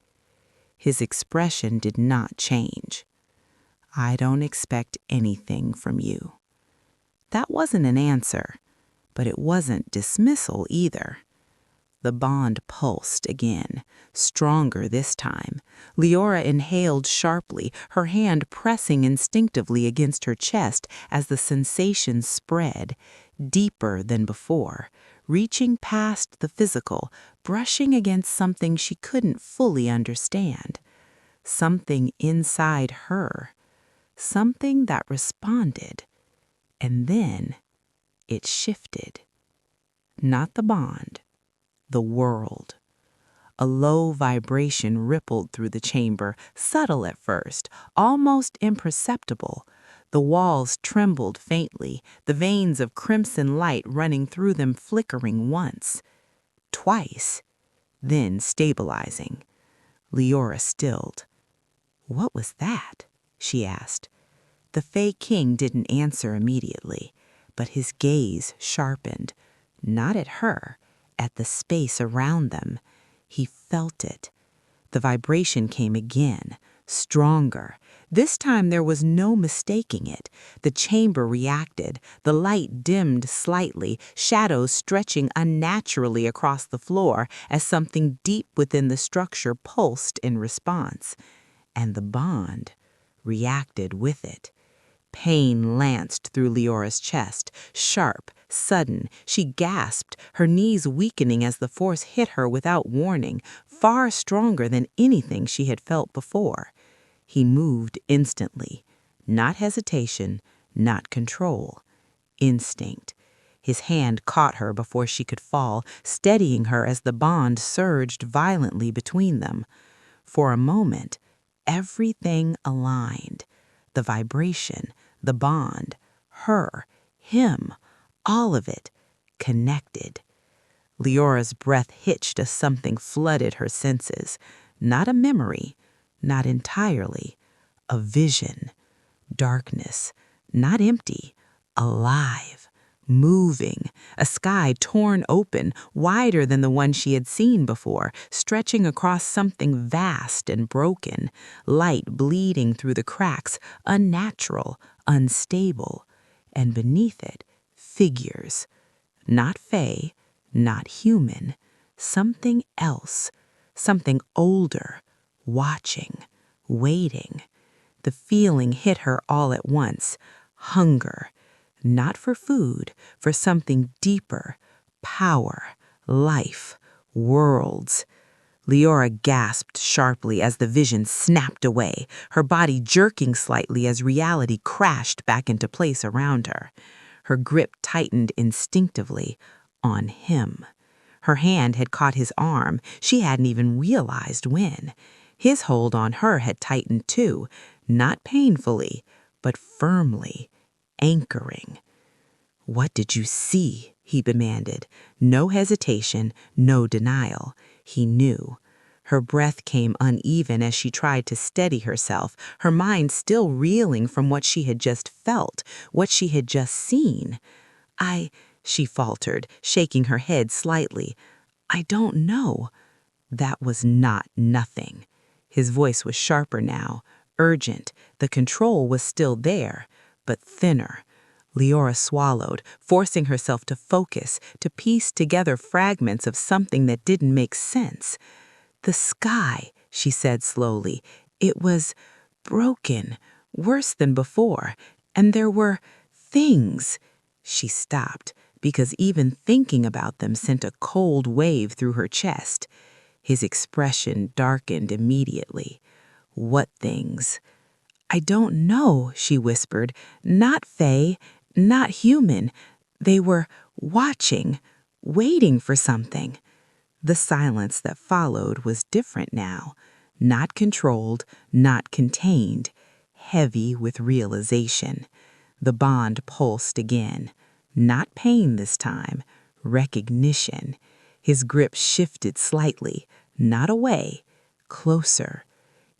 His expression did not change. "I don't expect anything from you." That wasn't an answer, but it wasn't dismissal either. The bond pulsed again, stronger this time. Liora inhaled sharply, her hand pressing instinctively against her chest as the sensation spread, deeper than before, reaching past the physical, brushing against something she couldn't fully understand. Something inside her. Something that responded. And then it shifted. Not the bond, the world. A low vibration rippled through the chamber, subtle at first, almost imperceptible. The walls trembled faintly, the veins of crimson light running through them flickering once, twice, then stabilizing. Liora stilled. "What was that?" she asked. The Fae King didn't answer immediately, but his gaze sharpened, not at her, at the space around them. He felt it. The vibration came again, stronger. This time there was no mistaking it. The chamber reacted. The light dimmed slightly, shadows stretching unnaturally across the floor as something deep within the structure pulsed in response. And the bond reacted with it. Pain lanced through Leora's chest, sharp, sudden. She gasped, her knees weakening as the force hit her without warning, far stronger than anything she had felt before. He moved instantly. Not hesitation, not control. Instinct. His hand caught her before she could fall, steadying her as the bond surged violently between them. For a moment, everything aligned. The vibration, the bond, her, him, all of it, connected. Leora's breath hitched as something flooded her senses. Not a memory, not entirely, a vision. Darkness, not empty, alive, moving, a sky torn open, wider than the one she had seen before, stretching across something vast and broken, light bleeding through the cracks, unnatural, unstable, and beneath it, figures. Not Fae, not human, something else, something older, watching, waiting. The feeling hit her all at once, hunger. Not for food, for something deeper, power, life, worlds. Liora gasped sharply as the vision snapped away, her body jerking slightly as reality crashed back into place around her. Her grip tightened instinctively on him. Her hand had caught his arm. She hadn't even realized when. His hold on her had tightened too, not painfully, but firmly. Anchoring. "What did you see?" he demanded. No hesitation, no denial. He knew. Her breath came uneven as she tried to steady herself, her mind still reeling from what she had just felt, what she had just seen. She faltered, shaking her head slightly. "I don't know." That was not nothing. His voice was sharper now, urgent. The control was still there, but thinner. Liora swallowed, forcing herself to focus, to piece together fragments of something that didn't make sense. "The sky," she said slowly. "It was broken, worse than before, and there were things." She stopped, because even thinking about them sent a cold wave through her chest. His expression darkened immediately. "What things?" "I don't know," she whispered. "Not Fae, not human. They were watching, waiting for something." The silence that followed was different now. Not controlled, not contained. Heavy with realization. The bond pulsed again. Not pain this time. Recognition. His grip shifted slightly. Not away. Closer.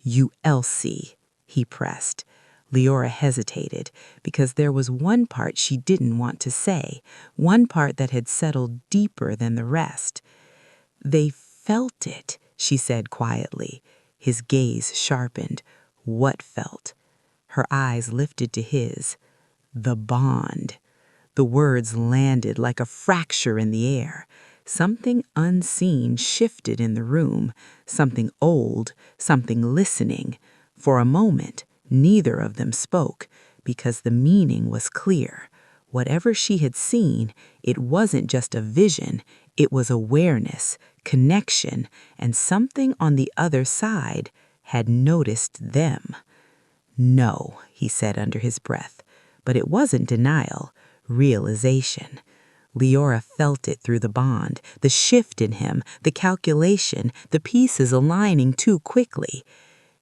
"You Elsie," he pressed. Liora hesitated, because there was one part she didn't want to say, one part that had settled deeper than the rest. "They felt it," she said quietly. His gaze sharpened. What felt? Her eyes lifted to his. "The bond." The words landed like a fracture in the air. Something unseen shifted in the room, something old, something listening. For a moment, neither of them spoke, because the meaning was clear. Whatever she had seen, it wasn't just a vision, it was awareness, connection, and something on the other side had noticed them. No, he said under his breath, but it wasn't denial, realization. Liora felt it through the bond, the shift in him, the calculation, the pieces aligning too quickly.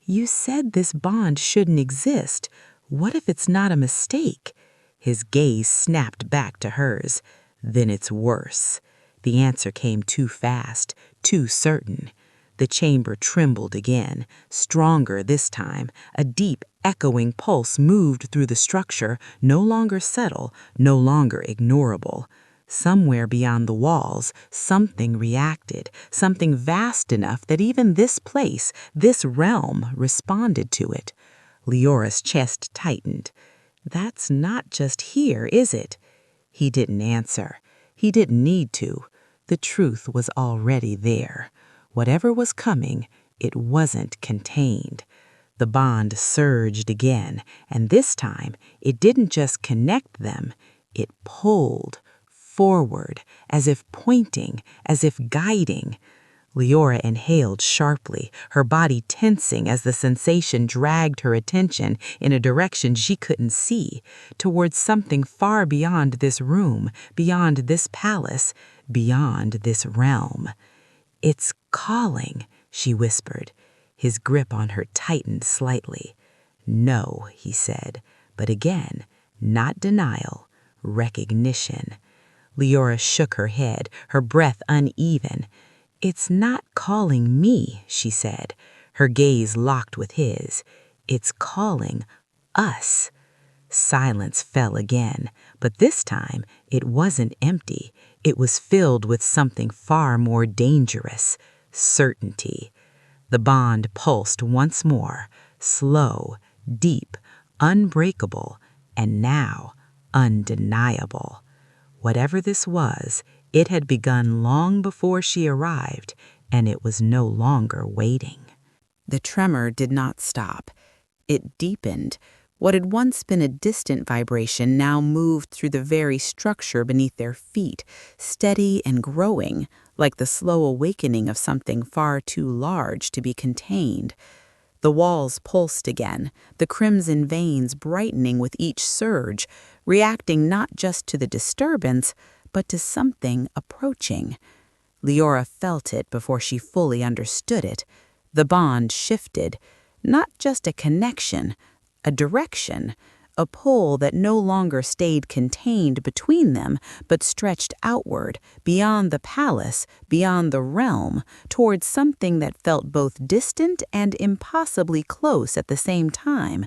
You said this bond shouldn't exist. What if it's not a mistake? His gaze snapped back to hers. Then it's worse. The answer came too fast, too certain. The chamber trembled again, stronger this time. A deep, echoing pulse moved through the structure, no longer subtle, no longer ignorable. Somewhere beyond the walls, something reacted, something vast enough that even this place, this realm, responded to it. Leora's chest tightened. That's not just here, is it? He didn't answer. He didn't need to. The truth was already there. Whatever was coming, it wasn't contained. The bond surged again, and this time it didn't just connect them, it pulled forward, as if pointing, as if guiding. Liora inhaled sharply, her body tensing as the sensation dragged her attention in a direction she couldn't see, towards something far beyond this room, beyond this palace, beyond this realm. "It's calling," she whispered. His grip on her tightened slightly. "No," he said, but again, not denial, recognition. Liora shook her head, her breath uneven. "It's not calling me," she said, her gaze locked with his. "It's calling us." Silence fell again, but this time it wasn't empty. It was filled with something far more dangerous, certainty. The bond pulsed once more, slow, deep, unbreakable, and now undeniable. Whatever this was, it had begun long before she arrived, and it was no longer waiting. The tremor did not stop. It deepened. What had once been a distant vibration now moved through the very structure beneath their feet, steady and growing, like the slow awakening of something far too large to be contained. The walls pulsed again, the crimson veins brightening with each surge, reacting not just to the disturbance, but to something approaching. Liora felt it before she fully understood it. The bond shifted, not just a connection, a direction, a pull that no longer stayed contained between them, but stretched outward, beyond the palace, beyond the realm, towards something that felt both distant and impossibly close at the same time.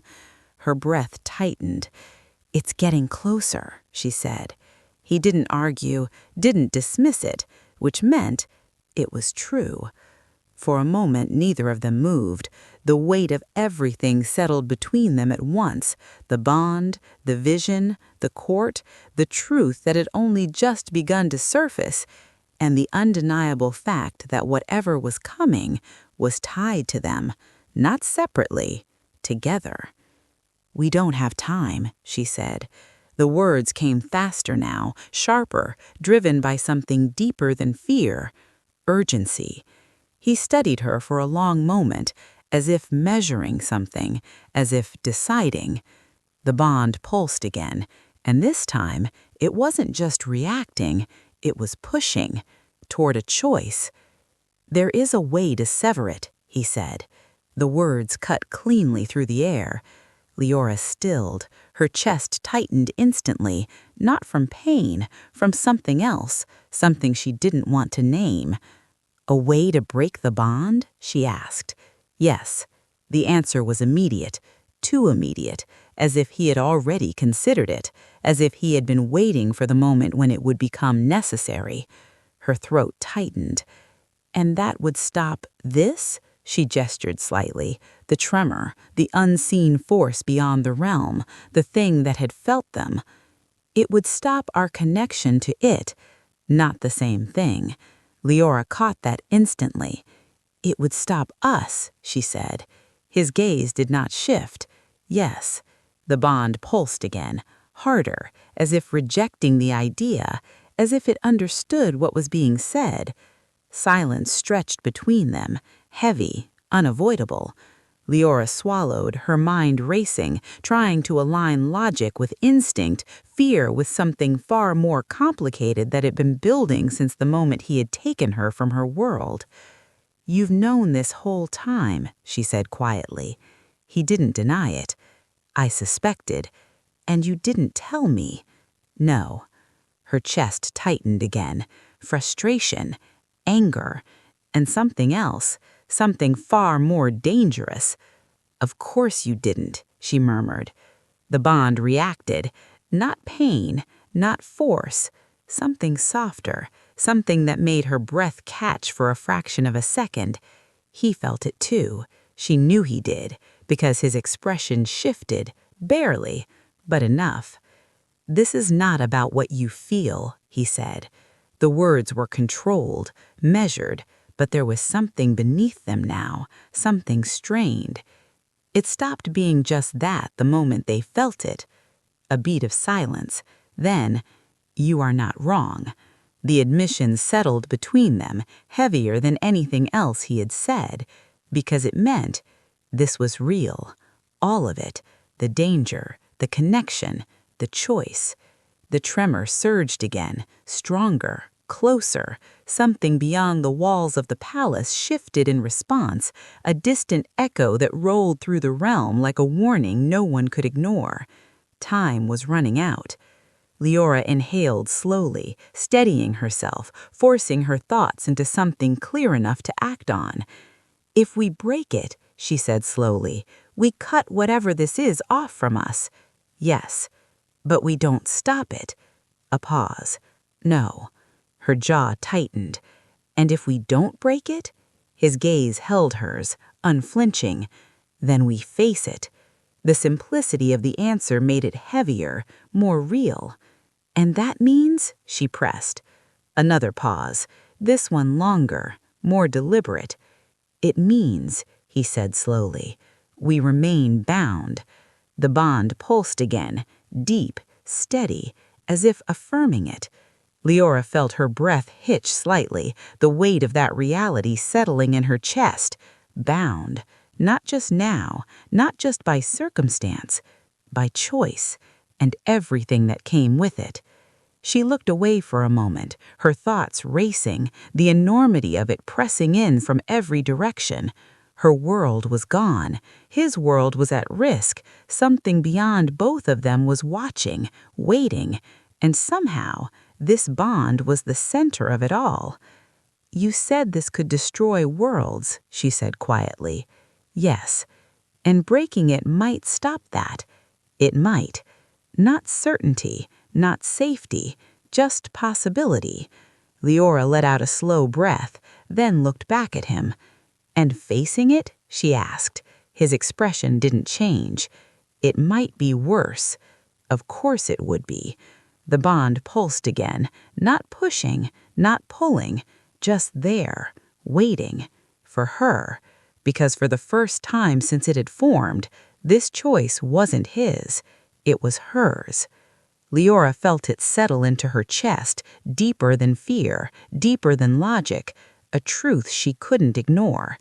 Her breath tightened. "It's getting closer," she said. He didn't argue, didn't dismiss it, which meant it was true. For a moment, neither of them moved. The weight of everything settled between them at once. The bond, the vision, the court, the truth that had only just begun to surface, and the undeniable fact that whatever was coming was tied to them, not separately, together. "We don't have time," she said. The words came faster now, sharper, driven by something deeper than fear, urgency. He studied her for a long moment, as if measuring something, as if deciding. The bond pulsed again, and this time it wasn't just reacting, it was pushing toward a choice. "There is a way to sever it," he said. The words cut cleanly through the air. Liora stilled, her chest tightened instantly, not from pain, from something else, something she didn't want to name. "A way to break the bond?" she asked. Yes. The answer was immediate, too immediate, as if he had already considered it, as if he had been waiting for the moment when it would become necessary. Her throat tightened. "And that would stop this?" She gestured slightly. The tremor, the unseen force beyond the realm, the thing that had felt them. "It would stop our connection to it, not the same thing." Liora caught that instantly. "It would stop us," she said. His gaze did not shift. Yes. The bond pulsed again, harder, as if rejecting the idea, as if it understood what was being said. Silence stretched between them, heavy, unavoidable. Liora swallowed, her mind racing, trying to align logic with instinct, fear with something far more complicated that had been building since the moment he had taken her from her world. "You've known this whole time," she said quietly. He didn't deny it. "I suspected. And you didn't tell me." "No." Her chest tightened again. Frustration, anger, and something else, something far more dangerous. "Of course you didn't," she murmured. The bond reacted. Not pain, not force. Something softer, something that made her breath catch for a fraction of a second. He felt it too. She knew he did, because his expression shifted, barely, but enough. "This is not about what you feel," he said. The words were controlled, measured, but there was something beneath them now, something strained. It stopped being just that the moment they felt it. A beat of silence. Then, "You are not wrong." The admission settled between them, heavier than anything else he had said, because it meant this was real. All of it. The danger, the connection, the choice. The tremor surged again, stronger, closer. Something beyond the walls of the palace shifted in response, a distant echo that rolled through the realm like a warning no one could ignore. Time was running out. Liora inhaled slowly, steadying herself, forcing her thoughts into something clear enough to act on. "If we break it," she said slowly, "we cut whatever this is off from us." "Yes, but we don't stop it." A pause. "No." Her jaw tightened. "And if we don't break it?" His gaze held hers, unflinching. "Then we face it." The simplicity of the answer made it heavier, more real. "And that means?" she pressed. Another pause, this one longer, more deliberate. "It means," he said slowly, "we remain bound." The bond pulsed again, deep, steady, as if affirming it. Liora felt her breath hitch slightly, the weight of that reality settling in her chest. Bound, not just now, not just by circumstance, by choice, and everything that came with it. She looked away for a moment, her thoughts racing, the enormity of it pressing in from every direction. Her world was gone. His world was at risk. Something beyond both of them was watching, waiting, and somehow this bond was the center of it all. "You said this could destroy worlds," she said quietly. "Yes, and breaking it might stop that. It might. Not certainty, not safety, just possibility." Liora let out a slow breath, then looked back at him. "And facing it?" she asked. His expression didn't change. "It might be worse." Of course it would be. The bond pulsed again, not pushing, not pulling, just there, waiting, for her, because for the first time since it had formed, this choice wasn't his, it was hers. Liora felt it settle into her chest, deeper than fear, deeper than logic, a truth she couldn't ignore.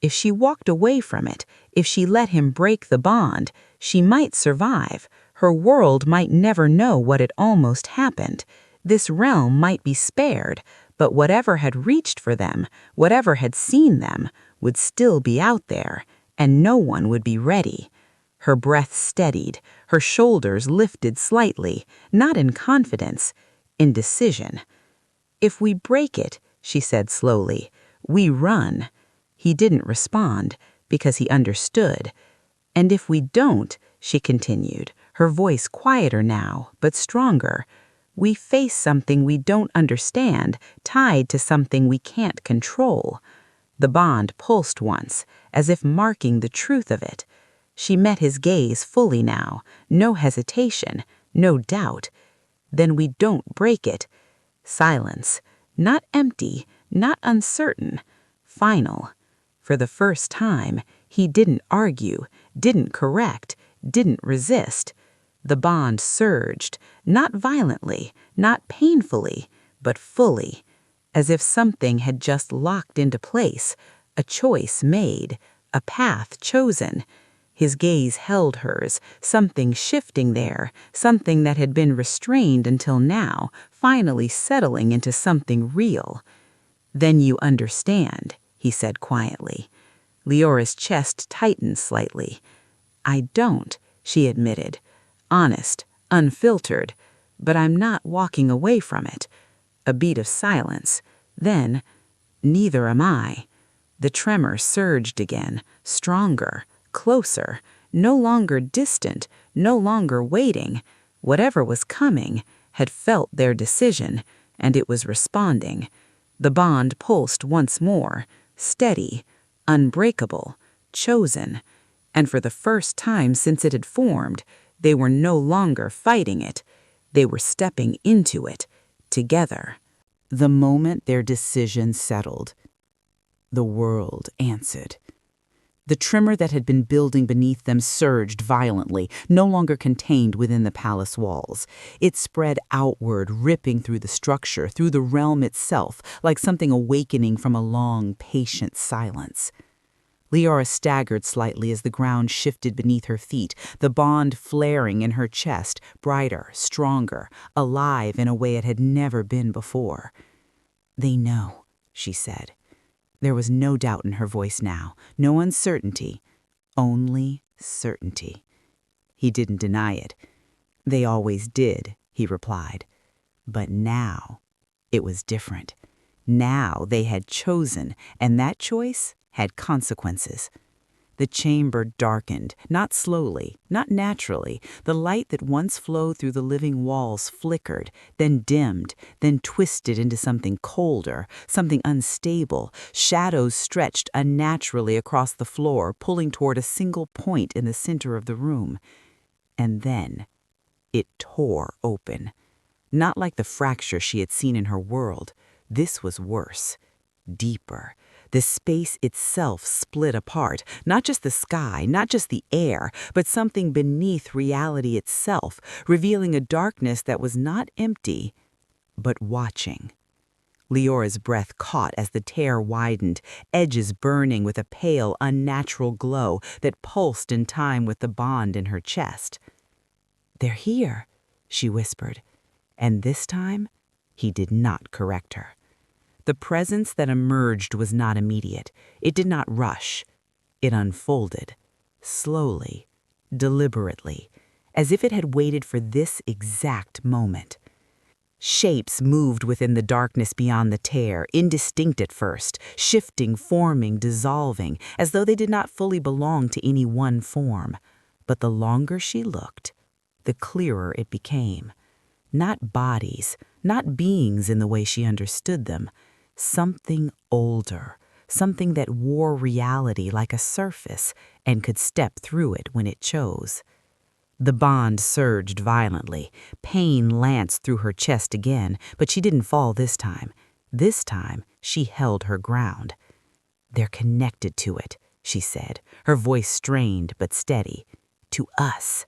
If she walked away from it, if she let him break the bond, she might survive. Her world might never know what had almost happened. This realm might be spared, but whatever had reached for them, whatever had seen them, would still be out there, and no one would be ready. Her breath steadied, her shoulders lifted slightly, not in confidence, in decision. "If we break it," she said slowly, "we run." He didn't respond, because he understood. "And if we don't," she continued, her voice quieter now, but stronger, "we face something we don't understand, tied to something we can't control." The bond pulsed once, as if marking the truth of it. She met his gaze fully now, no hesitation, no doubt. "Then we don't break it." Silence, not empty, not uncertain, final. For the first time, he didn't argue, didn't correct, didn't resist. The bond surged, not violently, not painfully, but fully, as if something had just locked into place, a choice made, a path chosen. His gaze held hers, something shifting there, something that had been restrained until now, finally settling into something real. "Then you understand," he said quietly. Leora's chest tightened slightly. "I don't," she admitted. Honest, unfiltered, but I'm not walking away from it. A beat of silence. Then, "Neither am I." The tremor surged again, stronger, closer, no longer distant, no longer waiting. Whatever was coming had felt their decision, and it was responding. The bond pulsed once more, steady, unbreakable, chosen, and for the first time since it had formed, they were no longer fighting it. They were stepping into it, together. The moment their decision settled, the world answered. The tremor that had been building beneath them surged violently, no longer contained within the palace walls. It spread outward, ripping through the structure, through the realm itself, like something awakening from a long, patient silence. Liora staggered slightly as the ground shifted beneath her feet, the bond flaring in her chest, brighter, stronger, alive in a way it had never been before. "They know," she said. There was no doubt in her voice now, no uncertainty, only certainty. He didn't deny it. "They always did," he replied. But now, it was different. Now they had chosen, and that choice had consequences. The chamber darkened, not slowly, not naturally. The light that once flowed through the living walls flickered, then dimmed, then twisted into something colder, something unstable. Shadows stretched unnaturally across the floor, pulling toward a single point in the center of the room. And then it tore open. Not like the fracture she had seen in her world. This was worse, deeper. The space itself split apart, not just the sky, not just the air, but something beneath reality itself, revealing a darkness that was not empty, but watching. Leora's breath caught as the tear widened, edges burning with a pale, unnatural glow that pulsed in time with the bond in her chest. "They're here," she whispered, and this time he did not correct her. The presence that emerged was not immediate. It did not rush. It unfolded, slowly, deliberately, as if it had waited for this exact moment. Shapes moved within the darkness beyond the tear, indistinct at first, shifting, forming, dissolving, as though they did not fully belong to any one form. But the longer she looked, the clearer it became. Not bodies, not beings in the way she understood them. Something older, something that wore reality like a surface and could step through it when it chose. The bond surged violently. Pain lanced through her chest again, but she didn't fall this time. This time, she held her ground. "They're connected to it," she said, her voice strained but steady. "To us."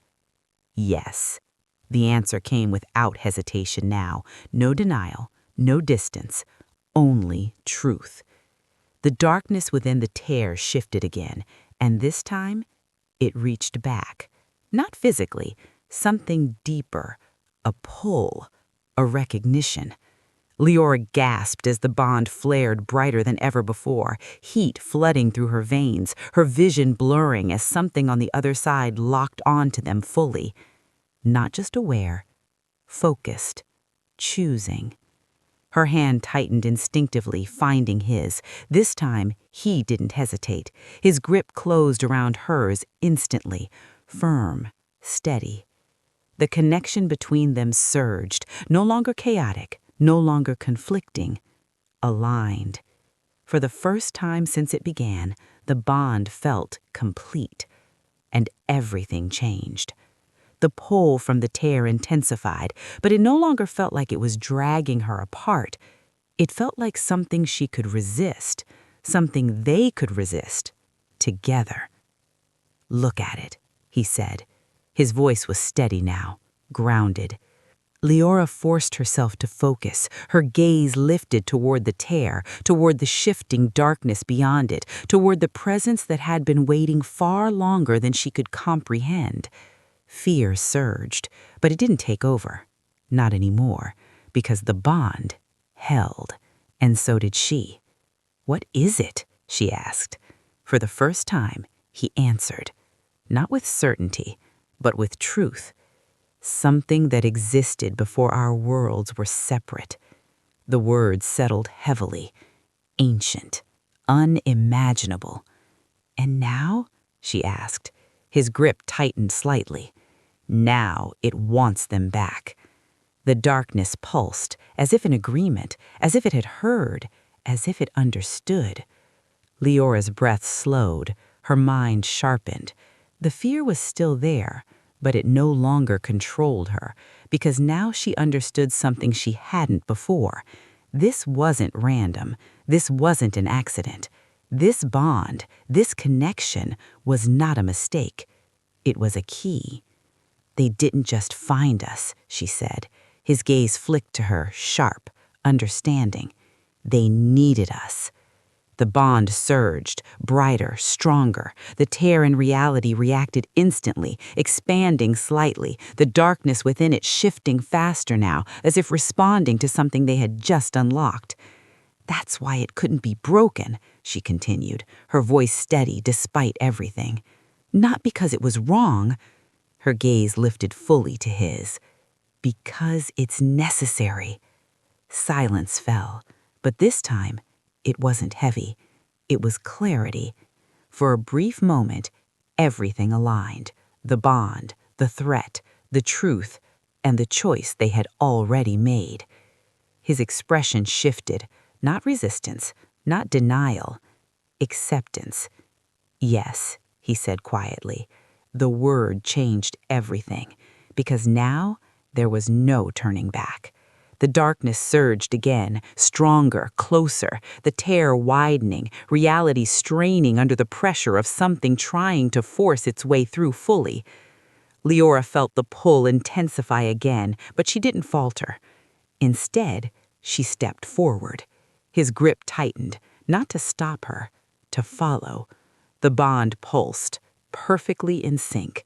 "Yes." The answer came without hesitation now. No denial, no distance. Only truth. The darkness within the tear shifted again, and this time it reached back. Not physically, something deeper, a pull, a recognition. Liora gasped as the bond flared brighter than ever before, heat flooding through her veins, her vision blurring as something on the other side locked onto them fully. Not just aware, focused, choosing. Her hand tightened instinctively, finding his. This time, he didn't hesitate. His grip closed around hers instantly, firm, steady. The connection between them surged, no longer chaotic, no longer conflicting, aligned. For the first time since it began, the bond felt complete, and everything changed. The pull from the tear intensified, but it no longer felt like it was dragging her apart. It felt like something she could resist, something they could resist, together. "Look at it," he said. His voice was steady now, grounded. Liora forced herself to focus, her gaze lifted toward the tear, toward the shifting darkness beyond it, toward the presence that had been waiting far longer than she could comprehend. Fear surged, but it didn't take over. Not anymore, because the bond held, and so did she. "What is it?" she asked. For the first time, he answered, not with certainty, but with truth. Something that existed before our worlds were separate. The words settled heavily, ancient, unimaginable. "And now?" she asked. His grip tightened slightly. "Now it wants them back." The darkness pulsed, as if in agreement, as if it had heard, as if it understood. Leora's breath slowed, her mind sharpened. The fear was still there, but it no longer controlled her, because now she understood something she hadn't before. This wasn't random. This wasn't an accident. This bond, this connection, was not a mistake. It was a key. "They didn't just find us," she said. His gaze flicked to her, sharp, understanding. "They needed us." The bond surged, brighter, stronger. The tear in reality reacted instantly, expanding slightly, the darkness within it shifting faster now, as if responding to something they had just unlocked. "That's why it couldn't be broken," she continued, her voice steady despite everything. "Not because it was wrong." Her gaze lifted fully to his. "Because it's necessary." Silence fell, but this time it wasn't heavy. It was clarity. For a brief moment, everything aligned. The bond, the threat, the truth, and the choice they had already made. His expression shifted, not resistance, not denial, acceptance. "Yes," he said quietly. The word changed everything, because now there was no turning back. The darkness surged again, stronger, closer, the tear widening, reality straining under the pressure of something trying to force its way through fully. Liora felt the pull intensify again, but she didn't falter. Instead, she stepped forward. His grip tightened, not to stop her, to follow. The bond pulsed, perfectly in sync.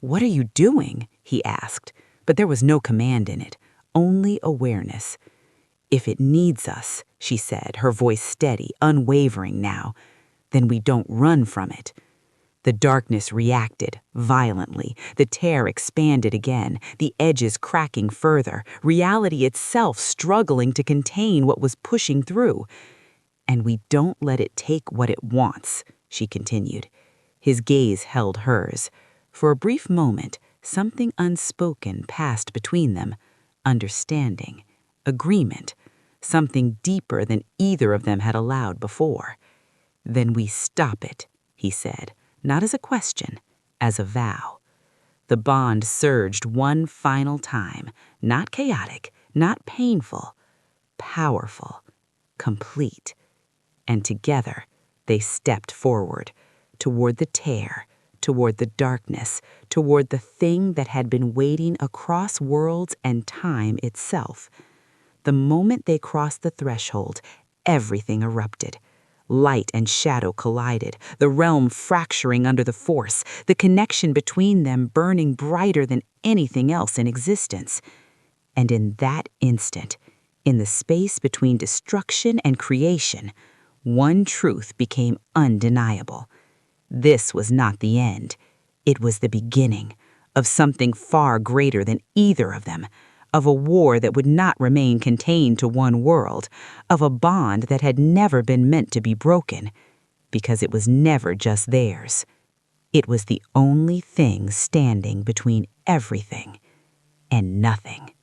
"What are you doing?" he asked, but there was no command in it, only awareness. "If it needs us," she said, her voice steady, unwavering now, "then we don't run from it." The darkness reacted, violently. The tear expanded again, the edges cracking further, reality itself struggling to contain what was pushing through. "And we don't let it take what it wants," she continued. His gaze held hers. For a brief moment, something unspoken passed between them. Understanding, agreement, something deeper than either of them had allowed before. "Then we stop it," he said, not as a question, as a vow. The bond surged one final time, not chaotic, not painful, powerful, complete. And together, they stepped forward, toward the tear, toward the darkness, toward the thing that had been waiting across worlds and time itself. The moment they crossed the threshold, everything erupted. Light and shadow collided, the realm fracturing under the force, the connection between them burning brighter than anything else in existence. And in that instant, in the space between destruction and creation, one truth became undeniable. This was not the end. It was the beginning of something far greater than either of them, of a war that would not remain contained to one world, of a bond that had never been meant to be broken, because it was never just theirs. It was the only thing standing between everything and nothing.